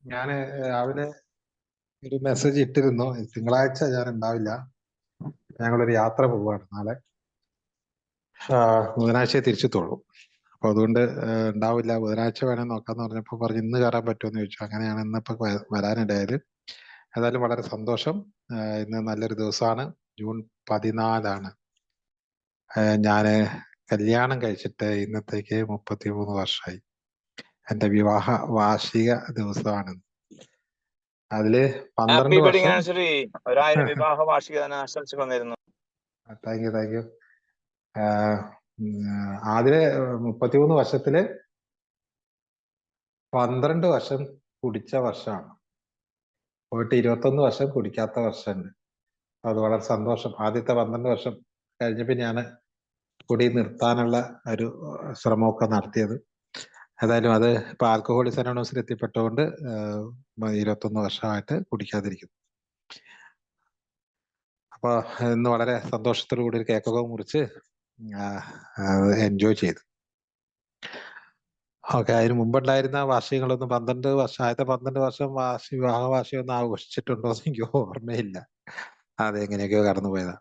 ഞാന് രാവിലെ ഒരു മെസ്സേജ് ഇട്ടിരുന്നു. തിങ്കളാഴ്ച ഞാൻ ഉണ്ടാവില്ല. ഞങ്ങളൊരു യാത്ര പോവുകയാണ് നാളെ. ബുധനാഴ്ചയെ തിരിച്ചെത്തുള്ളൂ. അപ്പൊ അതുകൊണ്ട് ഉണ്ടാവില്ല. ബുധനാഴ്ച വേണേൽ നോക്കാന്ന് പറഞ്ഞപ്പോ പറഞ്ഞു ഇന്ന് കയറാൻ പറ്റുമെന്ന് ചോദിച്ചു. അങ്ങനെയാണ് ഇന്നിപ്പോ വരാനിടയായത്. ഏതായാലും വളരെ സന്തോഷം. ഇന്ന് നല്ലൊരു ദിവസമാണ്. ജൂൺ 14 ഞാന് കല്യാണം കഴിച്ചിട്ട് ഇന്നത്തേക്ക് 33 വർഷമായി. എന്റെ വിവാഹ വാർഷിക ദിവസമാണ്. അതില് ഹാപ്പി 12 വെഡിങ് വർഷം ആനിവേഴ്സറി. 1000 വിവാഹ വാർഷിക ആശംസകൾ നേരുന്നു. Thank you. അതില് 33 വർഷത്തില് 12 വർഷം കുടിച്ച വർഷമാണ്. പോയിട്ട് 21 വർഷം കുടിക്കാത്ത വർഷമുണ്ട്. അത് വളരെ സന്തോഷം. ആദ്യത്തെ 12 വർഷം കഴിഞ്ഞ പിന്നെയാണ് കുടി നിർത്താനുള്ള ഒരു ശ്രമമൊക്കെ നടത്തിയത്. ഏതായാലും അത് ഇപ്പൊ ആൽക്കഹോളിക്സ് അനോണിമസിൽ എത്തിപ്പെട്ടുകൊണ്ട് 21 വർഷമായിട്ട് കുടിക്കാതിരിക്കുന്നു. അപ്പൊ ഇന്ന് വളരെ സന്തോഷത്തോടു കൂടി ഒരു കേക്കൊക്കെ മുറിച്ച് എൻജോയ് ചെയ്തു. ഓക്കെ, അതിന് മുമ്പുണ്ടായിരുന്ന വാർഷികങ്ങളൊന്നും 12 വർഷം, ആദ്യത്തെ 12 വർഷം വിവാഹ വാർഷികം ഒന്നും ആഘോഷിച്ചിട്ടുണ്ടോ എന്ന് എനിക്ക് ഓർമ്മയില്ല. അതെങ്ങനെയൊക്കെയോ കടന്നുപോയതാ.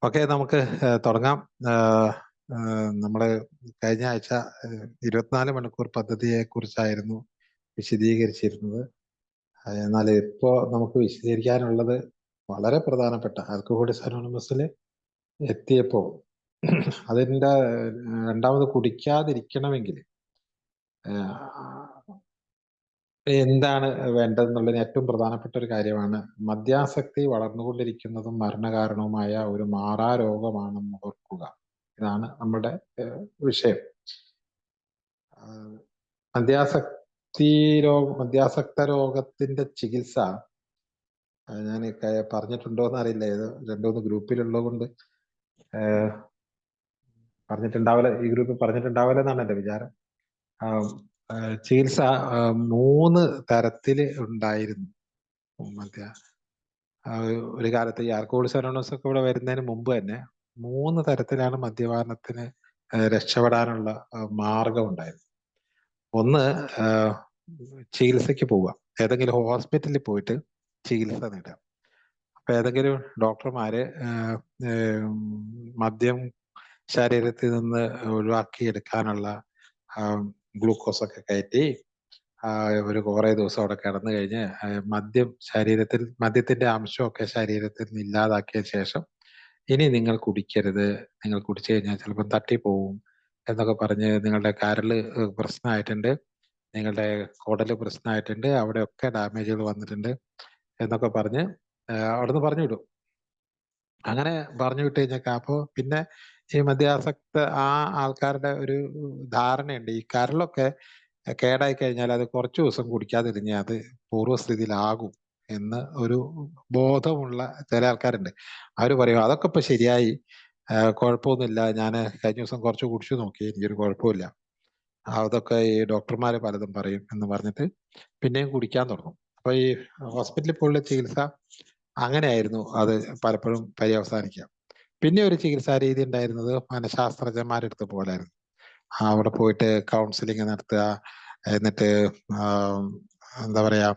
ഓക്കെ, നമുക്ക് തുടങ്ങാം. നമ്മള് കഴിഞ്ഞ ആഴ്ച 24 മണിക്കൂർ പദ്ധതിയെ കുറിച്ചായിരുന്നു വിശദീകരിച്ചിരുന്നത്. എന്നാൽ ഇപ്പോ നമുക്ക് വിശദീകരിക്കാനുള്ളത് വളരെ പ്രധാനപ്പെട്ട ആൽക്കഹോളിക്സ് അനോണിമസിൽ എത്തിയപ്പോ അതിന്റെ രണ്ടാമത് കുടിക്കാതിരിക്കണമെങ്കിൽ എന്താണ് വേണ്ടതെന്നുള്ളതിന് ഏറ്റവും പ്രധാനപ്പെട്ട ഒരു കാര്യമാണ് മദ്യാസക്തി വളർന്നുകൊണ്ടിരിക്കുന്നതും മരണകാരണവുമായ ഒരു മാറാരോഗമാണെന്ന് ഓർക്കുക. ഇതാണ് നമ്മുടെ വിഷയം. മദ്യാസക്ത രോഗത്തിന്റെ ചികിത്സ ഞാൻ പറഞ്ഞിട്ടുണ്ടോ എന്ന് അറിയില്ല. ഏത് രണ്ടൂന്ന് ഗ്രൂപ്പിലുള്ളത് കൊണ്ട് പറഞ്ഞിട്ടുണ്ടാവില്ല. ഈ ഗ്രൂപ്പിൽ പറഞ്ഞിട്ടുണ്ടാവില്ല എന്നാണ് എന്റെ വിചാരം. ചികിത്സ 3 തരത്തില് ഉണ്ടായിരുന്നു. മറ്റേ ഒരു കാലത്ത് ഈ ആൽക്കഹോളിക്സ് അനോണിമസ് ഒക്കെ ഇവിടെ വരുന്നതിന് മുമ്പ് തന്നെ 3 തരത്തിലാണ് മദ്യപാനത്തിന് രക്ഷപ്പെടാനുള്ള മാർഗം ഉണ്ടായിരുന്നു. ഒന്ന്, ചികിത്സയ്ക്ക് പോവുക, ഏതെങ്കിലും ഹോസ്പിറ്റലിൽ പോയിട്ട് ചികിത്സ നേടുക. അപ്പൊ ഏതെങ്കിലും ഡോക്ടർമാര് മദ്യം ശരീരത്തിൽ നിന്ന് ഒഴിവാക്കി എടുക്കാനുള്ള ഗ്ലൂക്കോസ് ഒക്കെ കയറ്റി ഒരു കുറേ ദിവസം അവിടെ കിടന്നു കഴിഞ്ഞ് മദ്യത്തിന്റെ അംശമൊക്കെ ശരീരത്തിൽ നിന്ന് ഇല്ലാതാക്കിയ ശേഷം ഇനി നിങ്ങൾ കുടിക്കരുത്, നിങ്ങൾ കുടിച്ചു കഴിഞ്ഞാൽ ചിലപ്പോൾ തട്ടിപ്പോവും എന്നൊക്കെ പറഞ്ഞ് നിങ്ങളുടെ കരള് പ്രശ്നമായിട്ടുണ്ട്, നിങ്ങളുടെ കുടല് പ്രശ്നമായിട്ടുണ്ട്, അവിടെയൊക്കെ ഡാമേജുകൾ വന്നിട്ടുണ്ട് എന്നൊക്കെ പറഞ്ഞ് അവിടുന്ന് പറഞ്ഞു വിടും. അങ്ങനെ പറഞ്ഞു വിട്ട് കഴിഞ്ഞാൽ അപ്പോൾ പിന്നെ ഈ മദ്യാസക്ത ആൾക്കാരുടെ ഒരു ധാരണയുണ്ട്, ഈ കരളൊക്കെ കേടായി കഴിഞ്ഞാൽ അത് കുറച്ചു ദിവസം കുടിക്കാതിരിഞ്ഞാൽ അത് പൂർവ്വസ്ഥിതിയിലാകും എന്ന് ഒരു ബോധമുള്ള ചില ആൾക്കാരുണ്ട്. അവർ പറയും അതൊക്കെ ഇപ്പൊ ശരിയായി, കുഴപ്പമൊന്നുമില്ല, ഞാൻ കഴിഞ്ഞ ദിവസം കുറച്ച് കുടിച്ചു നോക്കി, എനിക്കൊരു കുഴപ്പമില്ല, അതൊക്കെ ഈ ഡോക്ടർമാര് പലതും പറയും എന്ന് പറഞ്ഞിട്ട് പിന്നെയും കുടിക്കാൻ തുടങ്ങും. അപ്പൊ ഈ ഹോസ്പിറ്റലിൽ പോലുള്ള ചികിത്സ അങ്ങനെയായിരുന്നു അത് പലപ്പോഴും പര്യവസാനിക്കുക. പിന്നെ ഒരു ചികിത്സാ രീതി ഉണ്ടായിരുന്നത് മനഃശാസ്ത്രജ്ഞന്മാരെടുത്ത പോലായിരുന്നു. അവിടെ പോയിട്ട് കൗൺസിലിംഗ് നടത്തുക, എന്നിട്ട് എന്താ പറയാ,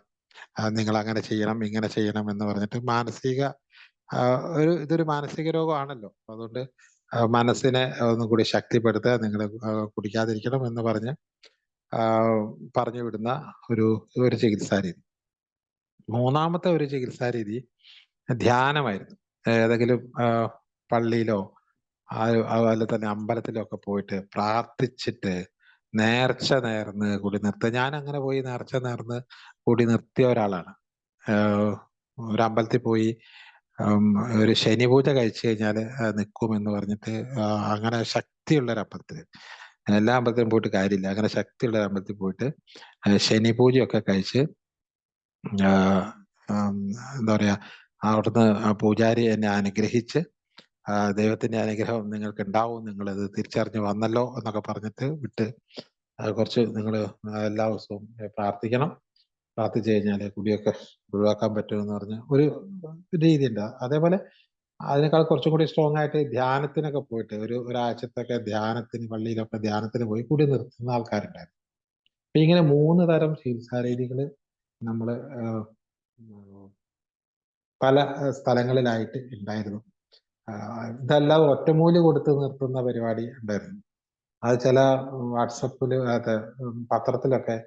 നിങ്ങൾ അങ്ങനെ ചെയ്യണം ഇങ്ങനെ ചെയ്യണം എന്ന് പറഞ്ഞിട്ട് ഇതൊരു മാനസിക രോഗമാണല്ലോ, അതുകൊണ്ട് മനസ്സിനെ ഒന്നും കൂടി ശക്തിപ്പെടുത്തുക, നിങ്ങൾ കുടിക്കാതിരിക്കണം എന്ന് പറഞ്ഞ് പറഞ്ഞു വിടുന്ന ഒരു ചികിത്സാ രീതി. മൂന്നാമത്തെ ഒരു ചികിത്സാ രീതി ധ്യാനമായിരുന്നു. ഏതെങ്കിലും പള്ളിയിലോ അതുപോലെ തന്നെ അമ്പലത്തിലോ ഒക്കെ പോയിട്ട് പ്രാർത്ഥിച്ചിട്ട് നേർച്ച നേർന്ന് കൂടി നിർത്തുക. ഞാൻ അങ്ങനെ പോയി നേർച്ച നേർന്ന് കൂടി നിർത്തിയ ഒരാളാണ്. ഒരു അമ്പലത്തിൽ പോയി ഒരു ശനി പൂജ കഴിച്ചു കഴിഞ്ഞാൽ നിൽക്കും എന്ന് പറഞ്ഞിട്ട് അങ്ങനെ ശക്തിയുള്ള ഒരു അമ്പലത്തിൽ, എല്ലാ അമ്പലത്തിലും പോയിട്ട് കാര്യമില്ല, അങ്ങനെ ശക്തിയുള്ള ഒരു അമ്പലത്തിൽ പോയിട്ട് ശനി പൂജയൊക്കെ കഴിച്ച് എന്താ പറയാ, അവിടുന്ന് പൂജാരി എന്നെ അനുഗ്രഹിച്ച് ദൈവത്തിന്റെ അനുഗ്രഹം നിങ്ങൾക്ക് ഉണ്ടാവും, നിങ്ങളത് തിരിച്ചറിഞ്ഞ് വന്നല്ലോ എന്നൊക്കെ പറഞ്ഞിട്ട് വിട്ട് കുറച്ച് നിങ്ങൾ എല്ലാ ദിവസവും പ്രാർത്ഥിക്കണം, പ്രാർത്ഥിച്ചു കഴിഞ്ഞാൽ കുടിയൊക്കെ ഒഴിവാക്കാൻ പറ്റുമെന്ന് പറഞ്ഞ് ഒരു രീതിയുണ്ട്. അതേപോലെ അതിനേക്കാൾ കുറച്ചും കൂടി സ്ട്രോങ് ആയിട്ട് ധ്യാനത്തിനൊക്കെ പോയിട്ട് ഒരാഴ്ചത്തൊക്കെ ധ്യാനത്തിന് പള്ളിയിലൊക്കെ ധ്യാനത്തിന് പോയി കുടി നിർത്തുന്ന ആൾക്കാരുണ്ടായിരുന്നു. അപ്പൊ ഇങ്ങനെ 3 തരം ചികിത്സാ രീതികൾ നമ്മൾ പല സ്ഥലങ്ങളിലായിട്ട് ഉണ്ടായിരുന്നു. ഇതെല്ലാം ഒറ്റമൂലി കൊടുത്ത് നിർത്തുന്ന പരിപാടി ഉണ്ടായിരുന്നു. അത് ചില വാട്സപ്പിൽ പത്രത്തിലൊക്കെ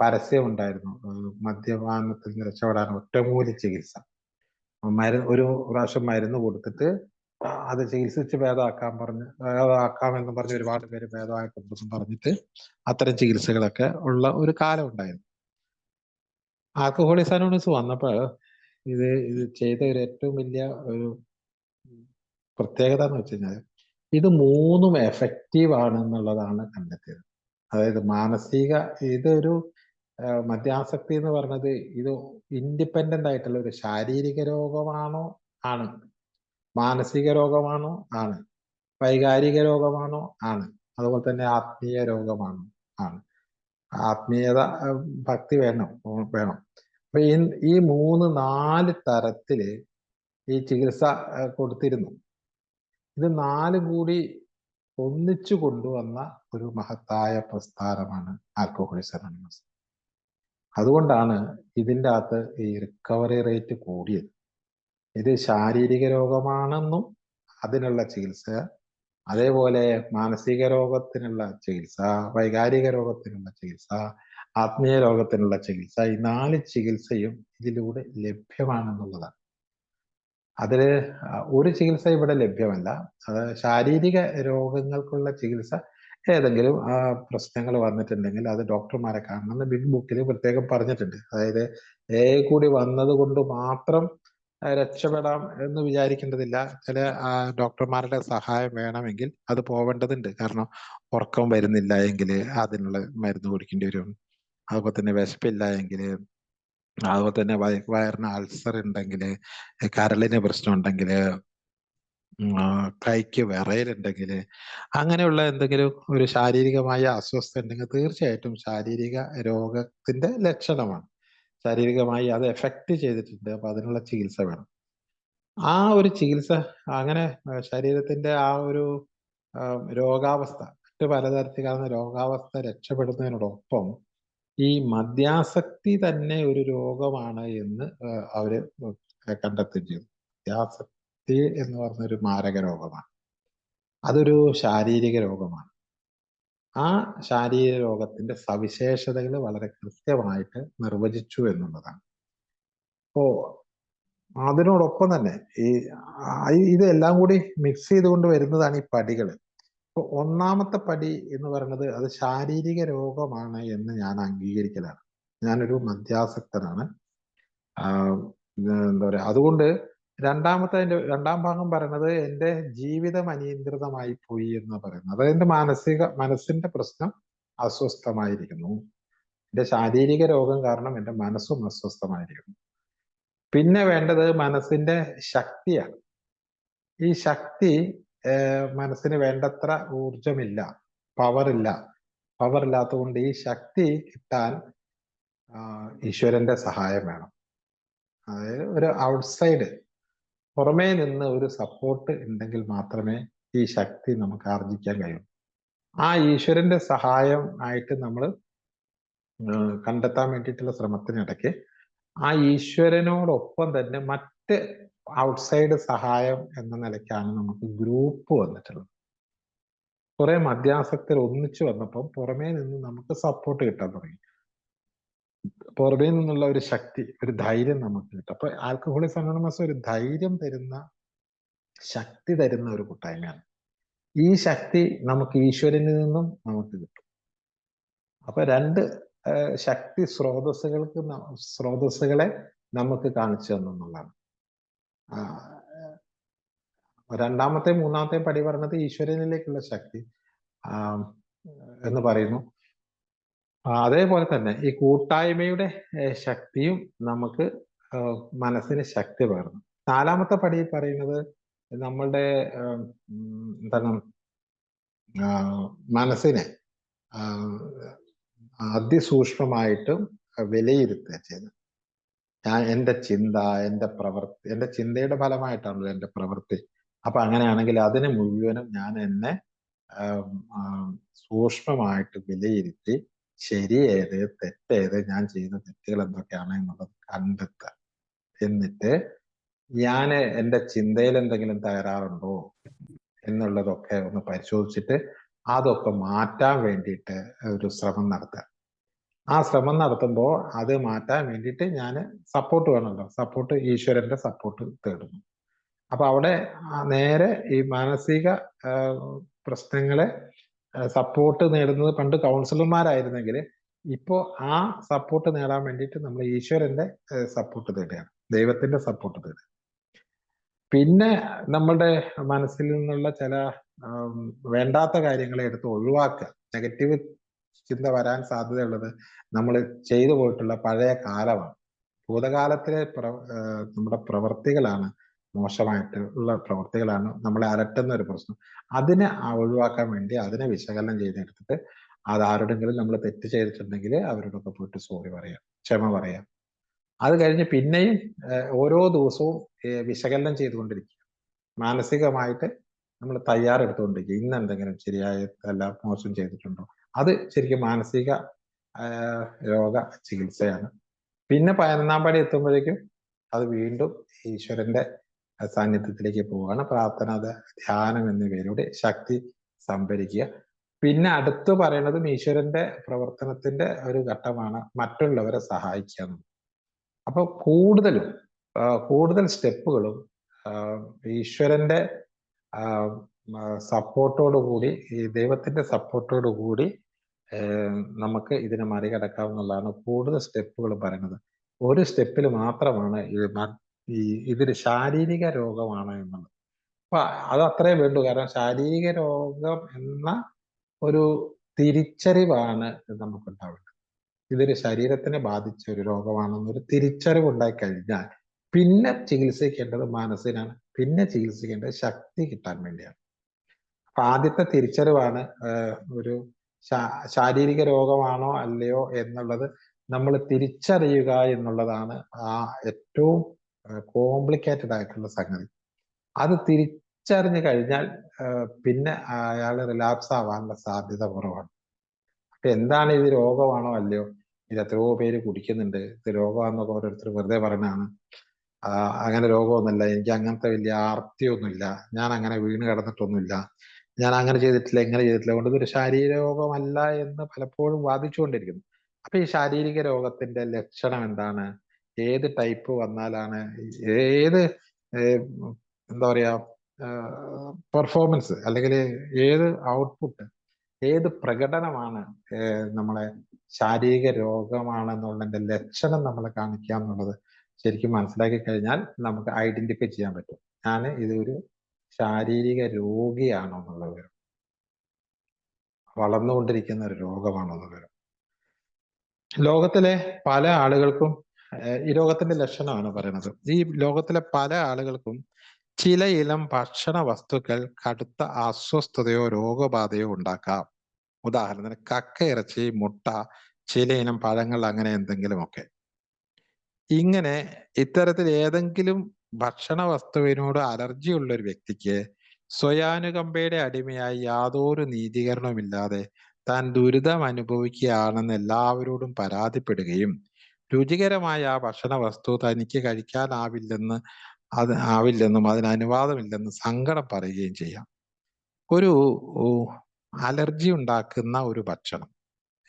പരസ്യം ഉണ്ടായിരുന്നു. മദ്യപാനത്തിൽ നിന്ന് രക്ഷപ്പെടാൻ ഒറ്റമൂലി ചികിത്സ. ഒരു പ്രാവശ്യം മരുന്ന് കൊടുത്തിട്ട് അത് ചികിത്സിച്ച് ഭേദമാക്കാമെന്ന് പറഞ്ഞ് ഒരുപാട് പേര് ഭേദമായിട്ടുണ്ടെന്ന് പറഞ്ഞിട്ട് അത്തരം ചികിത്സകളൊക്കെ ഉള്ള ഒരു കാലം ഉണ്ടായിരുന്നു. ആൽക്കഹോളിക്സ് അനോണിമസ് വന്നപ്പോൾ ഇത് ചെയ്ത ഒരു ഏറ്റവും വലിയ ഒരു പ്രത്യേകത എന്ന് വെച്ച് കഴിഞ്ഞാൽ ഇത് മൂന്നും എഫക്റ്റീവ് ആണ് എന്നുള്ളതാണ് കണ്ടെത്തിയത്. അതായത് ഇതൊരു മദ്യാസക്തി എന്ന് പറഞ്ഞത് ഇത് ഇൻഡിപെൻഡന്റ് ആയിട്ടുള്ള ഒരു ശാരീരിക രോഗമാണോ? ആണ്. മാനസിക രോഗമാണോ? ആണ്. വൈകാരിക രോഗമാണോ? ആണ്. അതുപോലെ തന്നെ ആത്മീയ രോഗമാണോ? ആണ്. ആത്മീയത, ഭക്തി വേണം. അപ്പൊ ഈ 3-4 തരത്തില് ഈ ചികിത്സ കൊടുത്തിരുന്നു. ഇത് 4 കൂടി ഒന്നിച്ചു കൊണ്ടുവന്ന ഒരു മഹത്തായ പ്രസ്ഥാനമാണ് ആൽക്കഹോളിക്സ് അനോണിമസ്. അതുകൊണ്ടാണ് ഇതിൻ്റെ അകത്ത് ഈ റിക്കവറി റേറ്റ് കൂടിയത്. ഇത് ശാരീരിക രോഗമാണെന്നും അതിനുള്ള ചികിത്സ, അതേപോലെ മാനസിക രോഗത്തിനുള്ള ചികിത്സ, വൈകാരിക രോഗത്തിനുള്ള ചികിത്സ, ആത്മീയ രോഗത്തിനുള്ള ചികിത്സ, ഈ 4 ചികിത്സയും ഇതിലൂടെ ലഭ്യമാണെന്നുള്ളതാണ്. അതില് ഒരു ചികിത്സ ഇവിടെ ലഭ്യമല്ല. അത് ശാരീരിക രോഗങ്ങൾക്കുള്ള ചികിത്സ ഏതെങ്കിലും പ്രശ്നങ്ങൾ വന്നിട്ടുണ്ടെങ്കിൽ അത് ഡോക്ടർമാരെ കാണണമെന്ന് ബിഗ് ബുക്കിൽ പ്രത്യേകം പറഞ്ഞിട്ടുണ്ട്. അതായത് കൂടി വന്നത് കൊണ്ട് മാത്രം രക്ഷപ്പെടാം എന്ന് വിചാരിക്കേണ്ടതില്ല. ചില ഡോക്ടർമാരുടെ സഹായം വേണമെങ്കിൽ അത് പോവേണ്ടതുണ്ട്. കാരണം ഉറക്കം വരുന്നില്ല എങ്കിൽ അതിനുള്ള മരുന്ന് കുടിക്കേണ്ടി വരും. അതുപോലെ തന്നെ വിശപ്പില്ല എങ്കിൽ, അതുപോലെ തന്നെ വയറിന് അൾസർ ഉണ്ടെങ്കിൽ, കരളിന് പ്രശ്നം ഉണ്ടെങ്കിൽ, കൈക്ക് വിറയലുണ്ടെങ്കിൽ, അങ്ങനെയുള്ള എന്തെങ്കിലും ഒരു ശാരീരികമായ അസ്വസ്ഥ ഉണ്ടെങ്കിൽ തീർച്ചയായിട്ടും ശാരീരിക രോഗത്തിന്റെ ലക്ഷണമാണ്. ശാരീരികമായി അത് എഫക്റ്റ് ചെയ്തിട്ടുണ്ട്. അപ്പൊ അതിനുള്ള ചികിത്സ വേണം. ആ ഒരു ചികിത്സ അങ്ങനെ ശരീരത്തിന്റെ ആ ഒരു രോഗാവസ്ഥ, മറ്റു പലതരത്തിൽ കാണുന്ന രോഗാവസ്ഥ രക്ഷപ്പെടുന്നതിനോടൊപ്പം ഈ മദ്യാസക്തി തന്നെ ഒരു രോഗമാണ് എന്ന് അവര് കണ്ടെത്തുകയും ചെയ്തു. മദ്യാസക്തി എന്ന് പറഞ്ഞൊരു മാരക രോഗമാണ്. അതൊരു ശാരീരിക രോഗമാണ്. ആ ശാരീരിക രോഗത്തിന്റെ സവിശേഷതകൾ വളരെ കൃത്യമായിട്ട് നിർവചിച്ചു എന്നുള്ളതാണ്. അപ്പോ അതിനോടൊപ്പം തന്നെ ഇതെല്ലാം കൂടി മിക്സ് ചെയ്തുകൊണ്ട് വരുന്നതാണ് ഈ പടികൾ. ഇപ്പൊ ഒന്നാമത്തെ പടി എന്ന് പറയുന്നത് അത് ശാരീരിക രോഗമാണ് എന്ന് ഞാൻ അംഗീകരിക്കലാണ്. ഞാനൊരു മദ്യാസക്തനാണ്. എന്താ പറയാ, അതുകൊണ്ട് രണ്ടാം ഭാഗം പറയുന്നത് എൻ്റെ ജീവിതം അനിയന്ത്രിതമായി പോയി എന്ന് പറയുന്നത്. അതായത് എൻ്റെ മനസ്സിന്റെ പ്രശ്നം അസ്വസ്ഥമായിരിക്കുന്നു. എൻ്റെ ശാരീരിക രോഗം കാരണം എൻ്റെ മനസ്സും അസ്വസ്ഥമായിരിക്കുന്നു. പിന്നെ വേണ്ടത് മനസ്സിന്റെ ശക്തിയാണ്. ഈ ശക്തി മനസ്സിന് വേണ്ടത്ര ഊർജമില്ല, പവറില്ലാത്തത് കൊണ്ട് ഈ ശക്തി കിട്ടാൻ ഈശ്വരന്റെ സഹായം വേണം. അതായത് ഒരു ഔട്ട്സൈഡ്, പുറമേ നിന്ന് ഒരു സപ്പോർട്ട് ഉണ്ടെങ്കിൽ മാത്രമേ ഈ ശക്തി നമുക്ക് ആർജിക്കാൻ കഴിയൂ. ആ ഈശ്വരന്റെ സഹായം ആയിട്ട് നമ്മൾ കണ്ടെത്താൻ വേണ്ടിയിട്ടുള്ള ശ്രമത്തിനിടയ്ക്ക് ആ ഈശ്വരനോടൊപ്പം തന്നെ മറ്റ് ഔട്ട്സൈഡ് സഹായം എന്ന നിലയ്ക്കാണ് നമുക്ക് ഗ്രൂപ്പ് വന്നിട്ടുള്ളത്. കുറെ മദ്യാസക്തർ ഒന്നിച്ചു വന്നപ്പം പുറമേ നിന്ന് നമുക്ക് സപ്പോർട്ട് കിട്ടാൻ തുടങ്ങി. പുറമേ നിന്നുള്ള ഒരു ശക്തി, ഒരു ധൈര്യം നമുക്ക് കിട്ടും. അപ്പൊ ആൽക്കഹോളിക്സ് അനോണിമസ് ഒരു ധൈര്യം തരുന്ന, ശക്തി തരുന്ന ഒരു കൂട്ടായ്മയാണ്. ഈ ശക്തി നമുക്ക് ഈശ്വരനിൽ നിന്നും നമുക്ക് കിട്ടും. അപ്പൊ രണ്ട് ശക്തി സ്രോതസ്സുകളെ നമുക്ക് കാണിച്ചു തന്നുള്ളതാണ്. രണ്ടാമത്തെ മൂന്നാമത്തെ പടി പറഞ്ഞത് ഈശ്വരനിലേക്കുള്ള ശക്തി എന്ന് പറയുന്നു. അതേപോലെ തന്നെ ഈ കൂട്ടായ്മയുടെ ശക്തിയും നമുക്ക് മനസ്സിന് ശക്തി പകർന്നു. നാലാമത്തെ പടി പറയുന്നത് നമ്മളുടെ എന്താണ് മനസ്സിനെ അതിസൂക്ഷ്മമായിട്ടും വിലയിരുത്തുക ചെയ്യുന്നത്. എൻ്റെ ചിന്ത, എൻ്റെ ചിന്തയുടെ ഫലമായിട്ടാണല്ലോ എൻ്റെ പ്രവൃത്തി. അപ്പൊ അങ്ങനെയാണെങ്കിൽ അതിനെ മുഴുവനും ഞാൻ എന്നെ സൂക്ഷ്മമായിട്ട് വിലയിരുത്തി ശരിയേത് തെറ്റേത്, ഞാൻ ചെയ്യുന്ന തെറ്റുകൾ എന്തൊക്കെയാണ് എന്നുള്ളത് കണ്ടെത്തുക. എന്നിട്ട് ഞാൻ എൻ്റെ ചിന്തയിൽ എന്തെങ്കിലും തകരാറുണ്ടോ എന്നുള്ളതൊക്കെ ഒന്ന് പരിശോധിച്ചിട്ട് അതൊക്കെ മാറ്റാൻ വേണ്ടിയിട്ട് ഒരു ശ്രമം നടത്തുക. ആ ശ്രമം നടത്തുമ്പോൾ അത് മാറ്റാൻ വേണ്ടിയിട്ട് ഞാൻ സപ്പോർട്ട് വേണമല്ലോ, സപ്പോർട്ട്, ഈശ്വരന്റെ സപ്പോർട്ട് തേടുന്നു. അപ്പൊ അവിടെ നേരെ ഈ മാനസിക പ്രശ്നങ്ങളെ സപ്പോർട്ട് നേടുന്നത് പണ്ട് കൗൺസിലർമാരായിരുന്നെങ്കിൽ ഇപ്പോ ആ സപ്പോർട്ട് നേടാൻ വേണ്ടിയിട്ട് നമ്മൾ ഈശ്വരന്റെ സപ്പോർട്ട് തേടുകയാണ്, ദൈവത്തിന്റെ സപ്പോർട്ട് തേടുക. പിന്നെ നമ്മളുടെ മനസ്സിൽ നിന്നുള്ള ചില വേണ്ടാത്ത കാര്യങ്ങളെ എടുത്ത് ഒഴിവാക്കുക. നെഗറ്റീവ് ചിന്ത വരാൻ സാധ്യതയുള്ളത് നമ്മൾ ചെയ്തു പോയിട്ടുള്ള പഴയ കാലമാണ്. ഭൂതകാലത്തിലെ നമ്മുടെ പ്രവർത്തികളാണ്, മോശമായിട്ടുള്ള പ്രവർത്തികളാണ് നമ്മളെ അലട്ടുന്ന ഒരു പ്രശ്നം. അതിനെ ഒഴിവാക്കാൻ വേണ്ടി അതിനെ വിശകലനം ചെയ്തെടുത്തിട്ട് അത് ആരോടെങ്കിലും നമ്മൾ തെറ്റ് ചെയ്തിട്ടുണ്ടെങ്കിൽ അവരോടൊക്കെ പോയിട്ട് സോറി പറയാം, ക്ഷമ പറയാം. അത് കഴിഞ്ഞ് പിന്നെയും ഓരോ ദിവസവും വിശകലനം ചെയ്തുകൊണ്ടിരിക്കുക. മാനസികമായിട്ട് നമ്മൾ തയ്യാറെടുത്തുകൊണ്ടിരിക്കുക. ഇന്ന് എന്തെങ്കിലും ശരിയായ മോശം ചെയ്തിട്ടുണ്ടോ? അത് ശരിക്കും മാനസിക രോഗ ചികിത്സയാണ്. പിന്നെ 11-ാം പടി എത്തുമ്പോഴേക്കും അത് വീണ്ടും ഈശ്വരന്റെ സാന്നിധ്യത്തിലേക്ക് പോവുകയാണ്. പ്രാർത്ഥന, ധ്യാനം എന്നിവയിലൂടെ ശക്തി സംഭരിക്കുക. പിന്നെ അടുത്ത് പറയുന്നതും ഈശ്വരന്റെ പ്രവർത്തനത്തിന്റെ ഒരു ഘട്ടമാണ് മറ്റുള്ളവരെ സഹായിക്കുക. അപ്പൊ കൂടുതൽ സ്റ്റെപ്പുകളും ഈശ്വരന്റെ സപ്പോർട്ടോടുകൂടി, ഈ ദൈവത്തിന്റെ സപ്പോർട്ടോടുകൂടി നമുക്ക് ഇതിനെ മറികടക്കാവുന്നതാണ്. കൂടുതൽ സ്റ്റെപ്പുകൾ പറയുന്നത് ഒരു സ്റ്റെപ്പിൽ മാത്രമാണ് ഇതൊരു ശാരീരിക രോഗമാണ് എന്നുള്ളത്. അപ്പൊ അത് അത്രേ വേണ്ടൂ. കാരണം ശാരീരിക രോഗം എന്ന ഒരു തിരിച്ചറിവാണ് നമുക്കുണ്ടാവേണ്ടത്. ഇതൊരു ശരീരത്തിനെ ബാധിച്ച ഒരു രോഗമാണെന്നൊരു തിരിച്ചറിവ് ഉണ്ടായി കഴിഞ്ഞാൽ പിന്നെ ചികിത്സിക്കേണ്ടത് മനസ്സിനാണ്, പിന്നെ ചികിത്സിക്കേണ്ടത് ശക്തി കിട്ടാൻ വേണ്ടിയാണ്. അപ്പൊ ആദ്യത്തെ തിരിച്ചറിവാണ് ഒരു ശാരീരിക രോഗമാണോ അല്ലയോ എന്നുള്ളത് നമ്മൾ തിരിച്ചറിയുക എന്നുള്ളതാണ് ആ ഏറ്റവും കോംപ്ലിക്കേറ്റഡ് ആയിട്ടുള്ള സംഗതി. അത് തിരിച്ചറിഞ്ഞു കഴിഞ്ഞാൽ പിന്നെ അയാൾ റിലാപ്സ് ആവാനുള്ള സാധ്യത കുറവാണ്. അപ്പൊ എന്താണ് ഇത്, രോഗമാണോ അല്ലയോ? ഇത് എത്രയോ പേര് കുടിക്കുന്നുണ്ട്, ഇത് രോഗമാണെന്നൊക്കെ ഓരോരുത്തർ വെറുതെ പറഞ്ഞാണ്. അങ്ങനെ രോഗമൊന്നുമില്ല, എനിക്ക് അങ്ങനത്തെ വലിയ ആർത്തിയൊന്നുമില്ല, ഞാൻ അങ്ങനെ വീണ് കിടന്നിട്ടൊന്നുമില്ല, ഞാൻ അങ്ങനെ ചെയ്തിട്ടില്ല, ഇങ്ങനെ ചെയ്തിട്ടില്ല, അതുകൊണ്ട് ഇതൊരു ശാരീരിക രോഗമല്ല എന്ന് പലപ്പോഴും വാദിച്ചുകൊണ്ടിരിക്കുന്നു. അപ്പൊ ഈ ശാരീരിക രോഗത്തിന്റെ ലക്ഷണം എന്താണ്? ഏത് ടൈപ്പ് വന്നാലാണ്, ഏത് എന്താ പറയാ പെർഫോമൻസ്, അല്ലെങ്കിൽ ഏത് ഔട്ട്പുട്ട്, ഏത് പ്രകടനമാണ് നമ്മളെ ശാരീരിക രോഗമാണെന്നുള്ളതിന്റെ ലക്ഷണം നമ്മളെ കാണിക്കുക എന്നുള്ളത് ശരിക്കും മനസ്സിലാക്കി കഴിഞ്ഞാൽ നമുക്ക് ഐഡന്റിഫൈ ചെയ്യാൻ പറ്റും. ഞാൻ ഇതൊരു ശാരീരിക രോഗിയാണോ എന്നുള്ള വിവരം, വളർന്നുകൊണ്ടിരിക്കുന്ന ഒരു രോഗമാണോ എന്നുള്ള വിവരം. ലോകത്തിലെ പല ആളുകൾക്കും ഈ രോഗത്തിന്റെ ലക്ഷണമാണ് പറയുന്നത്. ഈ ലോകത്തിലെ പല ആളുകൾക്കും ചില ഇനം ഭക്ഷണ വസ്തുക്കൾ കടുത്ത അസ്വസ്ഥതയോ രോഗബാധയോ ഉണ്ടാക്കാം. ഉദാഹരണത്തിന് കക്ക ഇറച്ചി, മുട്ട, ചില ഇനം പഴങ്ങൾ, അങ്ങനെ എന്തെങ്കിലുമൊക്കെ. ഇങ്ങനെ ഇത്തരത്തിൽ ഏതെങ്കിലും ഭക്ഷണ വസ്തുവിനോട് അലർജി ഉള്ള ഒരു വ്യക്തിക്ക് സ്വയാനുകമ്പയുടെ അടിമയായി യാതൊരു നീതീകരണവുമില്ലാതെ താൻ ദുരിതം അനുഭവിക്കുകയാണെന്ന് എല്ലാവരോടും പരാതിപ്പെടുകയും രുചികരമായ ആ ഭക്ഷണ വസ്തു തനിക്ക് കഴിക്കാനാവില്ലെന്നും അതിന് അനുവാദമില്ലെന്ന് സങ്കടം പറയുകയും ചെയ്യാം. ഒരു അലർജി ഉണ്ടാക്കുന്ന ഒരു ഭക്ഷണം